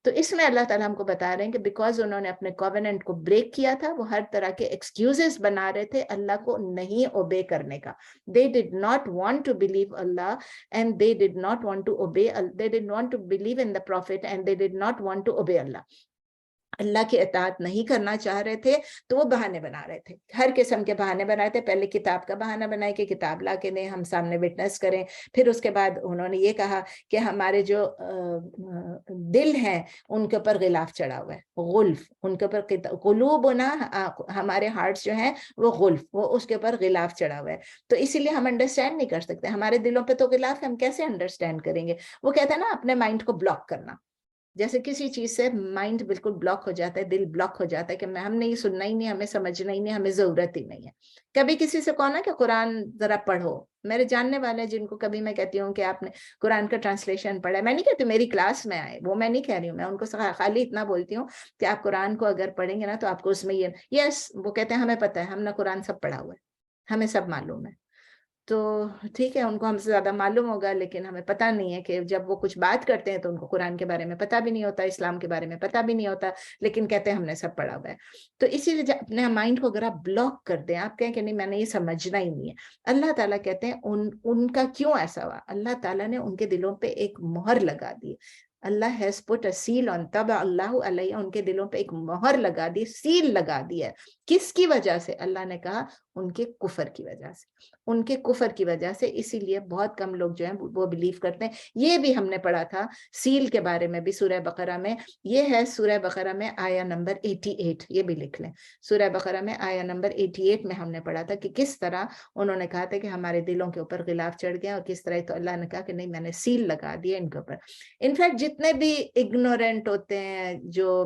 تو اس میں اللہ تعالیٰ ہم کو بتا رہے ہیں کہ بیکاز انہوں نے اپنے کووننٹ کو بریک کیا تھا, وہ ہر طرح کے ایکسکیوزز بنا رہے تھے اللہ کو نہیں اوبے کرنے کا. They did not want to believe Allah, and they did not want to obey, they did not want to believe in the Prophet, and they did not want to obey Allah. اللہ کی اطاعت نہیں کرنا چاہ رہے تھے, تو وہ بہانے بنا رہے تھے, ہر قسم کے بہانے بنائے تھے. پہلے کتاب کا بہانہ بنائے کہ کتاب لا کے دیں, ہم سامنے وٹنس کریں. پھر اس کے بعد انہوں نے یہ کہا کہ ہمارے جو دل ہیں ان کے اوپر غلاف چڑھا ہوا ہے, غلف, ان کے اوپر قلوبنا, ہمارے ہارٹس جو ہیں وہ غلف, وہ اس کے اوپر غلاف چڑھا ہوا ہے. تو اسی لیے ہم انڈرسٹینڈ نہیں کر سکتے, ہمارے دلوں پہ تو غلاف ہے, ہم کیسے انڈرسٹینڈ کریں گے. وہ کہتا ہے نا اپنے مائنڈ کو بلاک کرنا, جیسے کسی چیز سے مائنڈ بالکل بلاک ہو جاتا ہے, دل بلاک ہو جاتا ہے کہ ہم نے یہ سننا ہی نہیں, ہمیں سمجھنا ہی نہیں, ہمیں ضرورت ہی نہیں ہے. کبھی کسی سے کہو نا کہ قرآن ذرا پڑھو, میرے جاننے والے ہیں جن کو کبھی میں کہتی ہوں کہ آپ نے قرآن کا ٹرانسلیشن پڑھا ہے, میں نہیں کہتی میری کلاس میں آئے, وہ میں نہیں کہہ رہی ہوں, میں ان کو خالی اتنا بولتی ہوں کہ آپ قرآن کو اگر پڑھیں گے نا تو آپ کو اس میں یہ یس, وہ کہتے ہیں ہمیں پتہ ہے, ہم نے قرآن سب پڑھا ہوا ہے, ہمیں سب معلوم ہے. تو ٹھیک ہے, ان کو ہم سے زیادہ معلوم ہوگا, لیکن ہمیں پتہ نہیں ہے کہ جب وہ کچھ بات کرتے ہیں تو ان کو قرآن کے بارے میں پتہ بھی نہیں ہوتا, اسلام کے بارے میں پتہ بھی نہیں ہوتا, لیکن کہتے ہیں ہم نے سب پڑھا ہوا ہے. تو اسی لیے جب اپنے مائنڈ کو اگر آپ بلاک کر دیں, آپ کہیں کہ نہیں میں نے یہ سمجھنا ہی نہیں ہے, اللہ تعالیٰ کہتے ہیں ان کا کیوں ایسا ہوا, اللہ تعالیٰ نے ان کے دلوں پہ ایک مہر لگا دی. اللہ has put a seal on, طبع اللہ علیہ, ان کے دلوں پہ ایک مہر لگا دی, سیل لگا دی ہے. کس کی وجہ سے, اللہ نے کہا ان کے کفر کی وجہ سے, ان کے کفر کی وجہ سے. اسی لیے بہت کم لوگ جو ہیں وہ بلیو کرتے ہیں. یہ بھی ہم نے پڑھا تھا سیل کے بارے میں بھی سورہ بقرہ میں, یہ ہے سورہ بقرہ میں آیہ نمبر 88, یہ بھی لکھ لیں. سورہ بقرہ میں آیہ نمبر 88 میں ہم نے پڑھا تھا کہ کس طرح انہوں نے کہا تھا کہ ہمارے دلوں کے اوپر غلاف چڑھ گیا, اور کس طرح تو اللہ نے کہا کہ نہیں میں نے سیل لگا دیا ان کے اوپر. انفیکٹ جتنے بھی اگنورینٹ ہوتے ہیں, جو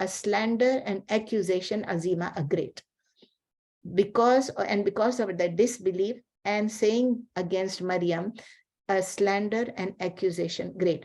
a slander and accusation azima, a great, because of the disbelief and saying against Maryam, a slander and accusation great.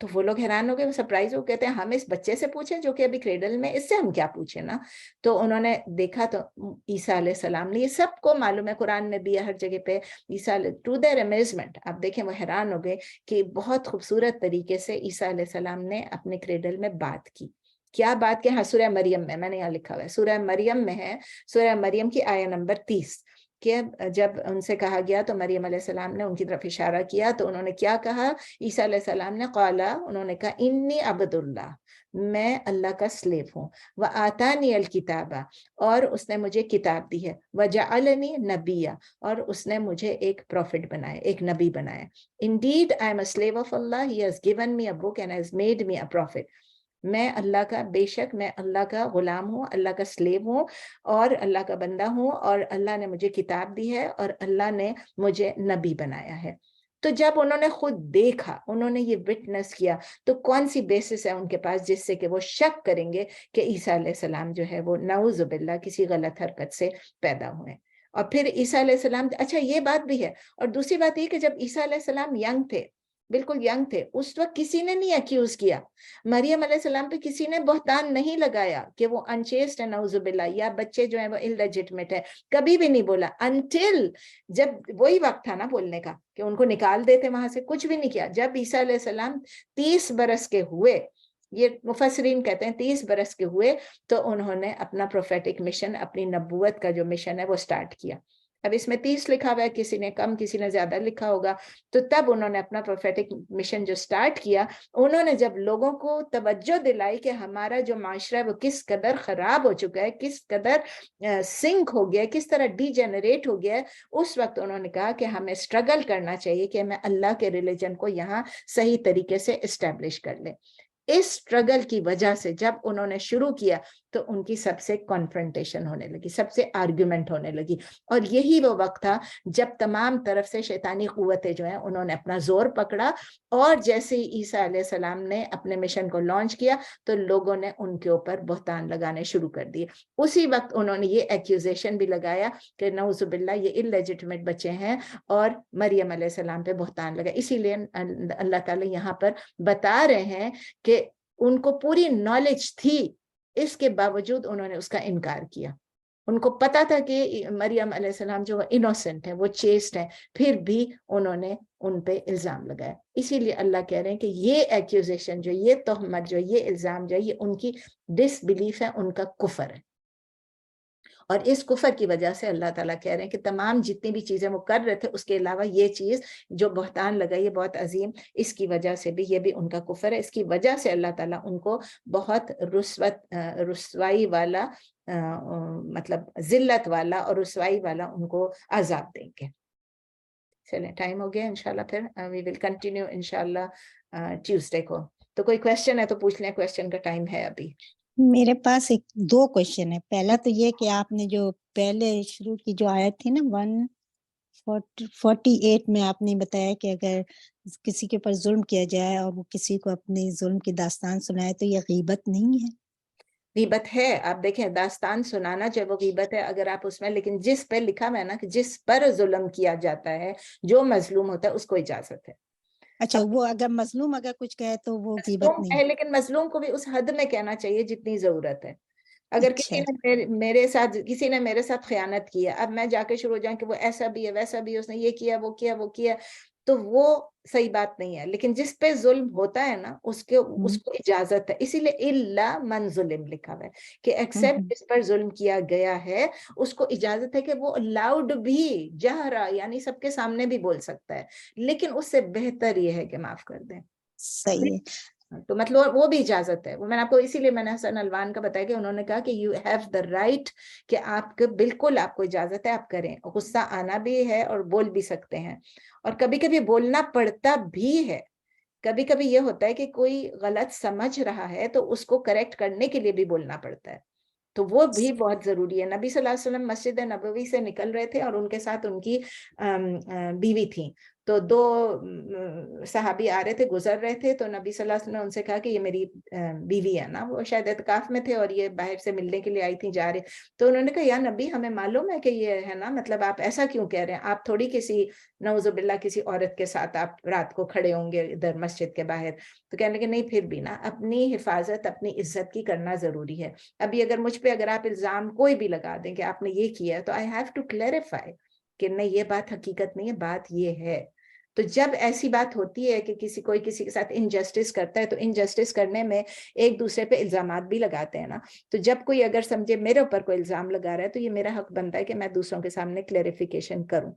تو وہ لوگ حیران ہو گئے, وہ سرپرائز ہو, کہتے ہیں ہم اس بچے سے پوچھیں جو کہ ابھی کریڈل میں, اس سے ہم کیا پوچھیں نا. تو انہوں نے دیکھا تو عیسیٰ علیہ السلام نے, یہ سب کو معلوم ہے, قرآن میں بھی ہے ہر جگہ پہ, عیسیٰ ٹو دیئر امیزمنٹ, آپ دیکھیں وہ حیران ہو گئے کہ بہت خوبصورت طریقے سے عیسیٰ علیہ السلام نے اپنے کریڈل میں بات کی. کیا بات کی؟ ہاں سورہ مریم میں نے یہاں لکھا ہوا ہے, سورہ مریم میں ہے, سورہ مریم کی آیہ نمبر 30 کہ جب ان سے کہا گیا تو مریم علیہ السلام نے ان کی طرف اشارہ کیا, تو انہوں نے کیا کہا, عیسیٰ علیہ السلام نے قالا, انہوں نے کہا انی عبد اللہ, میں اللہ کا سلیو ہوں, وآتانی الکتاب, اور اس نے مجھے کتاب دی ہے, وجعلنی نبیا, اور اس نے مجھے ایک پروفٹ بنایا, ایک نبی بنایا. Indeed I am a slave of Allah, he has given me a book and has made me a prophet. میں اللہ کا, بے شک میں اللہ کا غلام ہوں, اللہ کا سلیو ہوں اور اللہ کا بندہ ہوں, اور اللہ نے مجھے کتاب دی ہے اور اللہ نے مجھے نبی بنایا ہے. تو جب انہوں نے خود دیکھا, انہوں نے یہ وٹنس کیا, تو کون سی بیسس ہے ان کے پاس جس سے کہ وہ شک کریں گے کہ عیسیٰ علیہ السلام جو ہے وہ نعوذ باللہ کسی غلط حرکت سے پیدا ہوئے. اور پھر عیسیٰ علیہ السلام, اچھا یہ بات بھی ہے, اور دوسری بات یہ کہ جب عیسیٰ علیہ السلام ینگ تھے, بالکل ینگ تھے, اس وقت کسی نے نہیں اکیوز کیا, مریم علیہ السلام پہ کسی نے بہتان نہیں لگایا کہ وہ انچیسٹ ہے نعوذ باللہ, یا بچے جو ہیں وہ اللیجٹمیٹ ہے, کبھی بھی نہیں بولا, انٹل جب وہی وقت تھا نا بولنے کا کہ ان کو نکال دیتے وہاں سے, کچھ بھی نہیں کیا. جب عیسیٰ علیہ السلام 30 برس کے ہوئے, یہ مفسرین کہتے ہیں 30 برس کے ہوئے, تو انہوں نے اپنا پروفیٹک مشن, اپنی نبوت کا جو مشن ہے وہ سٹارٹ کیا. اب اس میں 30 لکھا ہوا ہے, کسی نے کم کسی نے زیادہ لکھا ہوگا. تو تب انہوں نے اپنا پروفیٹک مشن جو سٹارٹ کیا, انہوں نے جب لوگوں کو توجہ دلائی کہ ہمارا جو معاشرہ ہے وہ کس قدر خراب ہو چکا ہے, کس قدر سنک ہو گیا ہے, کس طرح ڈی جنریٹ ہو گیا ہے, اس وقت انہوں نے کہا کہ ہمیں اسٹرگل کرنا چاہیے کہ ہمیں اللہ کے ریلیجن کو یہاں صحیح طریقے سے اسٹیبلش کر لیں. اس اسٹرگل کی وجہ سے جب انہوں نے شروع کیا تو ان کی سب سے کانفرنٹیشن ہونے لگی, سب سے آرگیومنٹ ہونے لگی, اور یہی وہ وقت تھا جب تمام طرف سے شیطانی قوتیں جو ہیں انہوں نے اپنا زور پکڑا, اور جیسے ہی عیسیٰ علیہ السلام نے اپنے مشن کو لانچ کیا تو لوگوں نے ان کے اوپر بہتان لگانے شروع کر دیے. اسی وقت انہوں نے یہ ایکیوزیشن بھی لگایا کہ نعوذ باللہ یہ اللیجٹمیٹ بچے ہیں, اور مریم علیہ السلام پہ بہتان لگا. اسی لیے اللہ تعالیٰ یہاں پر بتا رہے ہیں کہ ان کو پوری نالج تھی, اس کے باوجود انہوں نے اس کا انکار کیا. ان کو پتا تھا کہ مریم علیہ السلام جو انوسنٹ ہے, وہ چیسٹ ہے, پھر بھی انہوں نے ان پہ الزام لگایا. اسی لیے اللہ کہہ رہے ہیں کہ یہ ایکیوزیشن جو, یہ تہمت جو, یہ الزام جو, یہ ان کی ڈس بلیف ہے, ان کا کفر ہے. اور اس کفر کی وجہ سے اللہ تعالیٰ کہہ رہے ہیں کہ تمام جتنی بھی چیزیں وہ کر رہے تھے, اس کے علاوہ یہ چیز جو بہتان لگائی ہے بہت عظیم, اس کی وجہ سے بھی یہ بھی ان کا کفر ہے. اس کی وجہ سے اللہ تعالیٰ ان کو بہت رسوائی والا, مطلب ذلت والا اور رسوائی والا ان کو عذاب دیں گے. چلیں ٹائم ہو گیا, انشاءاللہ پھر وی ول کنٹینیو انشاءاللہ ٹیوزڈے کو. تو کوئی کویسچن ہے تو پوچھ لیں, کویسچن کا ٹائم ہے ابھی. میرے پاس 2 کوشچن ہے. پہلا تو یہ کہ آپ نے جو پہلے شروع کی جو آیت تھی نا 148 میں آپ نے بتایا کہ اگر کسی کے اوپر ظلم کیا جائے اور وہ کسی کو اپنے ظلم کی داستان سنائے تو یہ غیبت نہیں ہے. غیبت ہے. آپ دیکھیں داستان سنانا جو وہ غیبت ہے اگر آپ اس میں, لیکن جس پہ لکھا ہوا ہے نا کہ جس پر ظلم کیا جاتا ہے, جو مظلوم ہوتا ہے, اس کو اجازت ہے. اچھا, وہ اگر مظلوم اگر کچھ کہے تو وہ غیبت نہیں ہے, لیکن مظلوم کو بھی اس حد میں کہنا چاہیے جتنی ضرورت ہے. اگر اچھا. کسی نے میرے ساتھ خیانت کیا, اب میں جا کے شروع ہو جاؤں کہ وہ ایسا بھی ہے ویسا بھی ہے, اس نے یہ کیا وہ کیا, تو وہ صحیح بات نہیں ہے. لیکن جس پہ ظلم ہوتا ہے نا اس کو اجازت ہے. اسی لیے الا من ظلم لکھا ہوا ہے کہ ایکسپٹ جس پر ظلم کیا گیا ہے اس کو اجازت ہے کہ وہ لاؤڈ بھی, جہرا یعنی سب کے سامنے بھی بول سکتا ہے, لیکن اس سے بہتر یہ ہے کہ معاف کر دیں. صحیح ہے. تو مطلب وہ بھی اجازت ہے. وہ میں نے آپ کو اسی لیے میں نے حسن الوان کا بتایا کہ انہوں نے کہا کہ یو ہیو دا رائٹ, کہ آپ کو بالکل آپ کو اجازت ہے, آپ کریں. غصہ آنا بھی ہے اور بول بھی سکتے ہیں, اور کبھی کبھی بولنا پڑتا بھی ہے. کبھی کبھی یہ ہوتا ہے کہ کوئی غلط سمجھ رہا ہے تو اس کو کریکٹ کرنے کے لیے بھی بولنا پڑتا ہے, تو وہ بھی بہت ضروری ہے. نبی صلی اللہ علیہ وسلم مسجد نبوی سے نکل رہے تھے اور ان کے ساتھ ان کی بیوی تھی, تو دو صحابی آ رہے تھے, گزر رہے تھے, تو نبی صلی اللہ علیہ وسلم نے ان سے کہا کہ یہ میری بیوی ہے نا, وہ شاید اعتکاف میں تھے اور یہ باہر سے ملنے کے لیے آئی تھی, جا رہے. تو انہوں نے کہا یا نبی ہمیں معلوم ہے کہ یہ ہے نا, مطلب آپ ایسا کیوں کہہ رہے ہیں, آپ تھوڑی کسی نعوذ باللہ کسی عورت کے ساتھ آپ رات کو کھڑے ہوں گے ادھر مسجد کے باہر. تو کہنے لگے نہیں پھر بھی نا اپنی حفاظت اپنی عزت کی کرنا ضروری ہے. ابھی اگر مجھ پہ اگر آپ الزام کوئی بھی لگا دیں کہ آپ نے یہ کیا, تو آئی ہیو ٹو کلیریفائی کہ نہیں یہ بات حقیقت نہیں ہے, بات یہ ہے. تو جب ایسی بات ہوتی ہے کہ کوئی کسی کے ساتھ انجسٹس کرتا ہے, تو انجسٹس کرنے میں ایک دوسرے پہ الزامات بھی لگاتے ہیں نا. تو جب کوئی اگر سمجھے میرے اوپر کوئی الزام لگا رہا ہے, تو یہ میرا حق بنتا ہے کہ میں دوسروں کے سامنے کلیریفیکیشن کروں.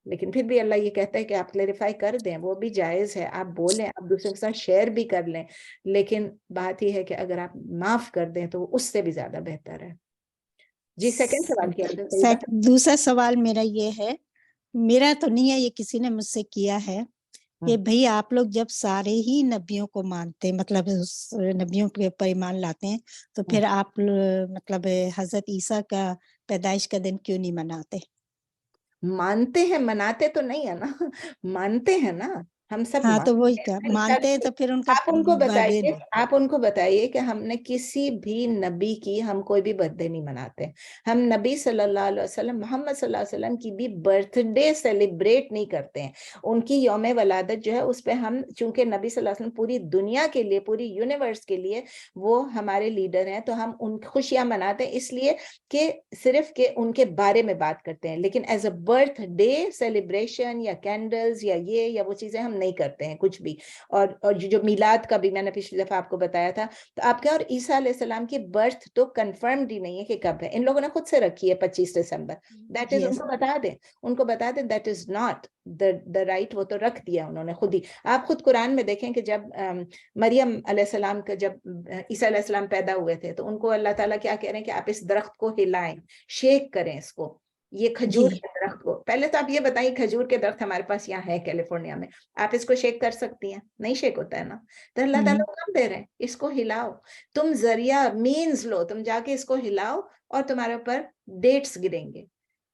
لیکن پھر بھی اللہ یہ کہتا ہے کہ آپ کلیریفائی کر دیں, وہ بھی جائز ہے, آپ بولیں, آپ دوسروں کے ساتھ شیئر بھی کر لیں, لیکن بات یہ ہے کہ اگر آپ معاف کر دیں تو وہ اس سے بھی زیادہ بہتر ہے. جی سیکنڈ سوال کیا تھا؟ دوسرا سوال میرا یہ ہے, میرا تو نہیں ہے, یہ کسی نے مجھ سے کیا ہے کہ بھئی آپ لوگ جب سارے ہی نبیوں کو مانتے, مطلب نبیوں کے اوپر ایمان لاتے ہیں, تو پھر آپ مطلب حضرت عیسیٰ کا پیدائش کا دن کیوں نہیں مناتے؟ مانتے ہیں, مناتے تو نہیں ہے نا, مانتے ہیں نا, ہم سب ہاں تو وہی مانتے کیا ہیں. مانتے ہیں, تو پھر ان کا آپ ان کو بتائیے کہ ہم نے کسی بھی نبی کی ہم کوئی بھی برتھ ڈے نہیں مناتے. ہم نبی صلی اللہ علیہ وسلم, محمد صلی اللہ علیہ وسلم کی بھی برتھ ڈے سیلیبریٹ نہیں کرتے ہیں. ان کی یوم ولادت جو ہے اس پہ ہم, چونکہ نبی صلی اللہ علیہ وسلم پوری دنیا کے لیے, پوری یونیورس کے لیے وہ ہمارے لیڈر ہیں, تو ہم ان خوشیاں مناتے ہیں اس لیے کہ صرف کہ ان کے بارے میں بات کرتے ہیں. لیکن as a birthday celebration یا کینڈلز یا یہ یا وہ چیزیں ہم نہیں کرتے ہیں کچھ بھی. اور جو میلاد کا بھی میں نے پچھلی دفعہ آپ کو بتایا تھا, تو آپ کے اور عیسیٰ علیہ السلام کی برتھ تو کنفرمڈ ہی نہیں ہے کہ کب ہے, ان لوگوں نے خود سے رکھی ہے 25 دسمبر. دیٹ از, ان کو بتا دیں that is not the right, وہ تو رکھ دیا انہوں نے خود ہی. آپ خود قرآن میں دیکھیں کہ جب مریم علیہ السلام کا, جب عیسیٰ علیہ السلام پیدا ہوئے تھے, تو ان کو اللہ تعالیٰ کیا کہہ رہے ہیں کہ آپ اس درخت کو ہلائیں, شیک کریں اس کو, یہ کھجور کے درخت کو. پہلے تو آپ یہ بتائیں, کھجور کے درخت ہمارے پاس یہاں ہے کیلیفورنیا میں, آپ اس کو شیک کر سکتی ہیں؟ نہیں شیک ہوتا ہے نا. تو اللہ تعالیٰ کام دے رہے ہیں, اس کو ہلاؤ, تم ذریعہ مینز لو, تم جا کے اس کو ہلاؤ, اور تمہارے اوپر ڈیٹس گریں گے.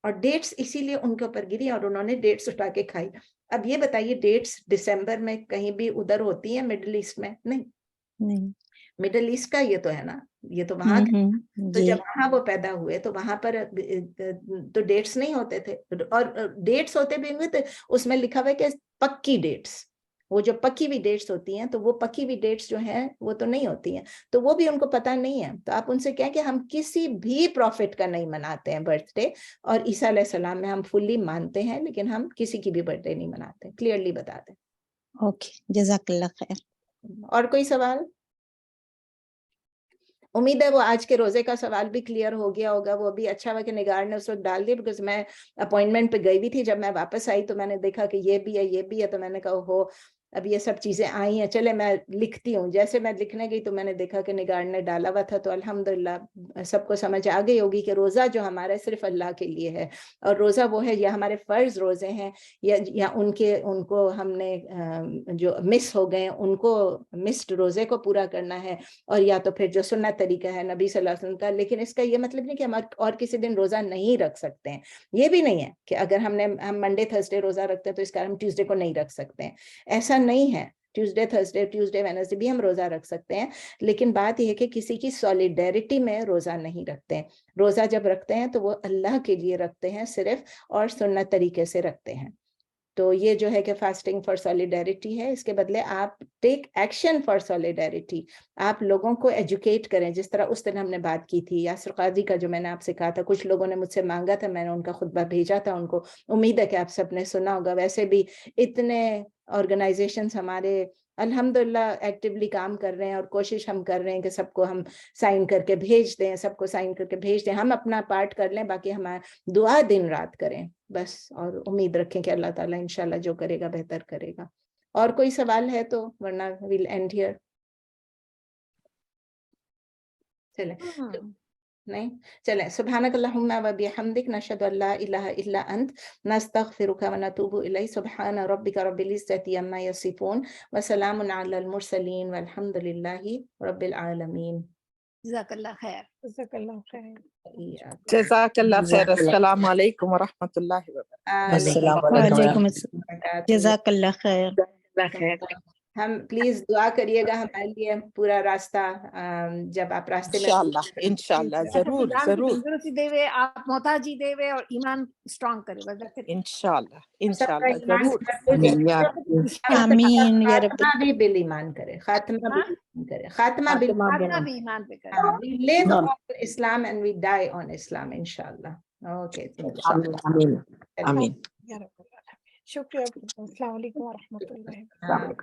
اور ڈیٹس اسی لیے ان کے اوپر گری, اور انہوں نے ڈیٹس اٹھا کے کھائی. اب یہ بتائیے ڈیٹس دسمبر میں کہیں بھی ادھر ہوتی ہیں مڈل ایسٹ میں؟ نہیں. مڈل ایسٹ کا یہ تو ہے نا, یہ تو وہاں تھا. تو جب وہاں وہ پیدا ہوئے تو وہاں پر تو ڈیٹس نہیں ہوتے تھے, اور ڈیٹس ہوتے بھی ہوئے تو اس میں لکھا ہوا ہے کہ پکی ڈیٹس, وہ جو پکی ہوئی ڈیٹس ہوتی ہیں, تو وہ پکی ہوئی ڈیٹس جو ہیں وہ تو نہیں ہوتی ہیں, تو وہ بھی ان کو پتہ نہیں ہے. تو آپ ان سے کہیں کہ ہم کسی بھی پروفٹ کا نہیں مناتے ہیں برتھ ڈے, اور عیسیٰ علیہ السلام میں ہم فلی مانتے ہیں, لیکن ہم کسی کی بھی برتھ ڈے نہیں مناتے. کلیئرلی بتا دیں. اوکے, جزاک اللہ خیر. اور کوئی سوال؟ امید ہے وہ آج کے روزے کا سوال بھی کلیئر ہو گیا ہوگا. وہ بھی اچھا ہوا کہ نگار نے اس وقت ڈال دی, بیکاز میں اپوائنٹمنٹ پہ گئی بھی تھی. جب میں واپس آئی تو میں نے دیکھا کہ یہ بھی ہے, یہ بھی ہے, تو میں نے کہا ہو اب یہ سب چیزیں آئی ہیں, چلے میں لکھتی ہوں. جیسے میں لکھنے گئی تو میں نے دیکھا کہ نگار نے ڈالا ہوا تھا, تو الحمدللہ سب کو سمجھ آ گئی ہوگی کہ روزہ جو ہمارا صرف اللہ کے لیے ہے, اور روزہ وہ ہے یا ہمارے فرض روزے ہیں, یا ان کو ہم نے جو مس ہو گئے ان کو مسڈ روزے کو پورا کرنا ہے, اور یا تو پھر جو سنت طریقہ ہے نبی صلی اللہ علیہ وسلم کا. لیکن اس کا یہ مطلب نہیں کہ ہم اور کسی دن روزہ نہیں رکھ سکتے ہیں. یہ بھی نہیں ہے کہ اگر ہم منڈے تھرسڈے روزہ رکھتے ہیں تو اس کا ہم ٹیوزڈے کو نہیں رکھ سکتے ہیں. ایسا نہیں ہے. ٹیوزڈے تھرسڈے ٹیوزڈے وینسڈے بھی ہم روزہ رکھ سکتے ہیں, لیکن بات یہ ہے کہ کسی کی سولیڈیرٹی میں روزہ نہیں رکھتے ہیں. روزہ جب رکھتے ہیں تو وہ اللہ کے لیے رکھتے ہیں صرف, اور سنت طریقے سے رکھتے ہیں. تو یہ جو ہے کہ فاسٹنگ فار سولیڈیرٹی ہے, اس کے بدلے آپ ٹیک ایکشن فار سولیڈیرٹی. آپ لوگوں کو ایجوکیٹ کریں, جس طرح اس دن ہم نے بات کی تھی یاسر قاضی کا, جو میں نے آپ سے کہا تھا. کچھ لوگوں نے مجھ سے مانگا تھا, میں نے ان کا خطبہ بھیجا تھا ان کو. امید ہے کہ آپ سب نے سنا ہوگا. ویسے بھی اتنے آرگنائزیشنز ہمارے الحمدللہ ایکٹیولی کام کر رہے ہیں, اور کوشش ہم کر رہے ہیں کہ سب کو ہم سائن کر کے بھیج دیں, سب کو سائن کر کے بھیج دیں. ہم اپنا پارٹ کر لیں, باقی ہمارا دعا دن رات کریں بس, اور امید رکھیں کہ اللہ تعالیٰ انشاءاللہ جو کرے گا بہتر کرے گا. اور کوئی سوال ہے تو, ورنہ we'll end here. چلیں نہیں, چلیں. سبحانک اللہم و بحمدک, نشہد ان لا الہ الا انت, نستغفرک و نتوب الیک. سبحان ربک رب العزۃ عما یصفون, وسلام علی المرسلین, والحمد للہ رب العالمین. جزاک اللہ خیر. جزاک اللہ خیر. جزاک اللہ خیر. السلام علیکم ورحمۃ اللہ وبرکاتہ. السلام علیکم. وعلیکم السلام. جزاک اللہ خیر. ہم پلیز دعا کریے گا ہمارے لیے پورا راستہ جب آپ راستے میں انشاءاللہ ضرور ضرور تندرستی دے وے, آپ محتاجی دے وے, اور ایمان اسٹرانگ کرے. بس انشاءاللہ ضرور. آمین یا رب. خاتمہ بھی بال ایمان کرے, خاتمہ بھی ایمان کرے, خاتمہ بھی ایمان پہ کرے. we live on Islam and we die on Islam inshallah. Okay. آمین. یا رب العالمین. شکریہ. السلام علیکم ورحمۃ اللہ.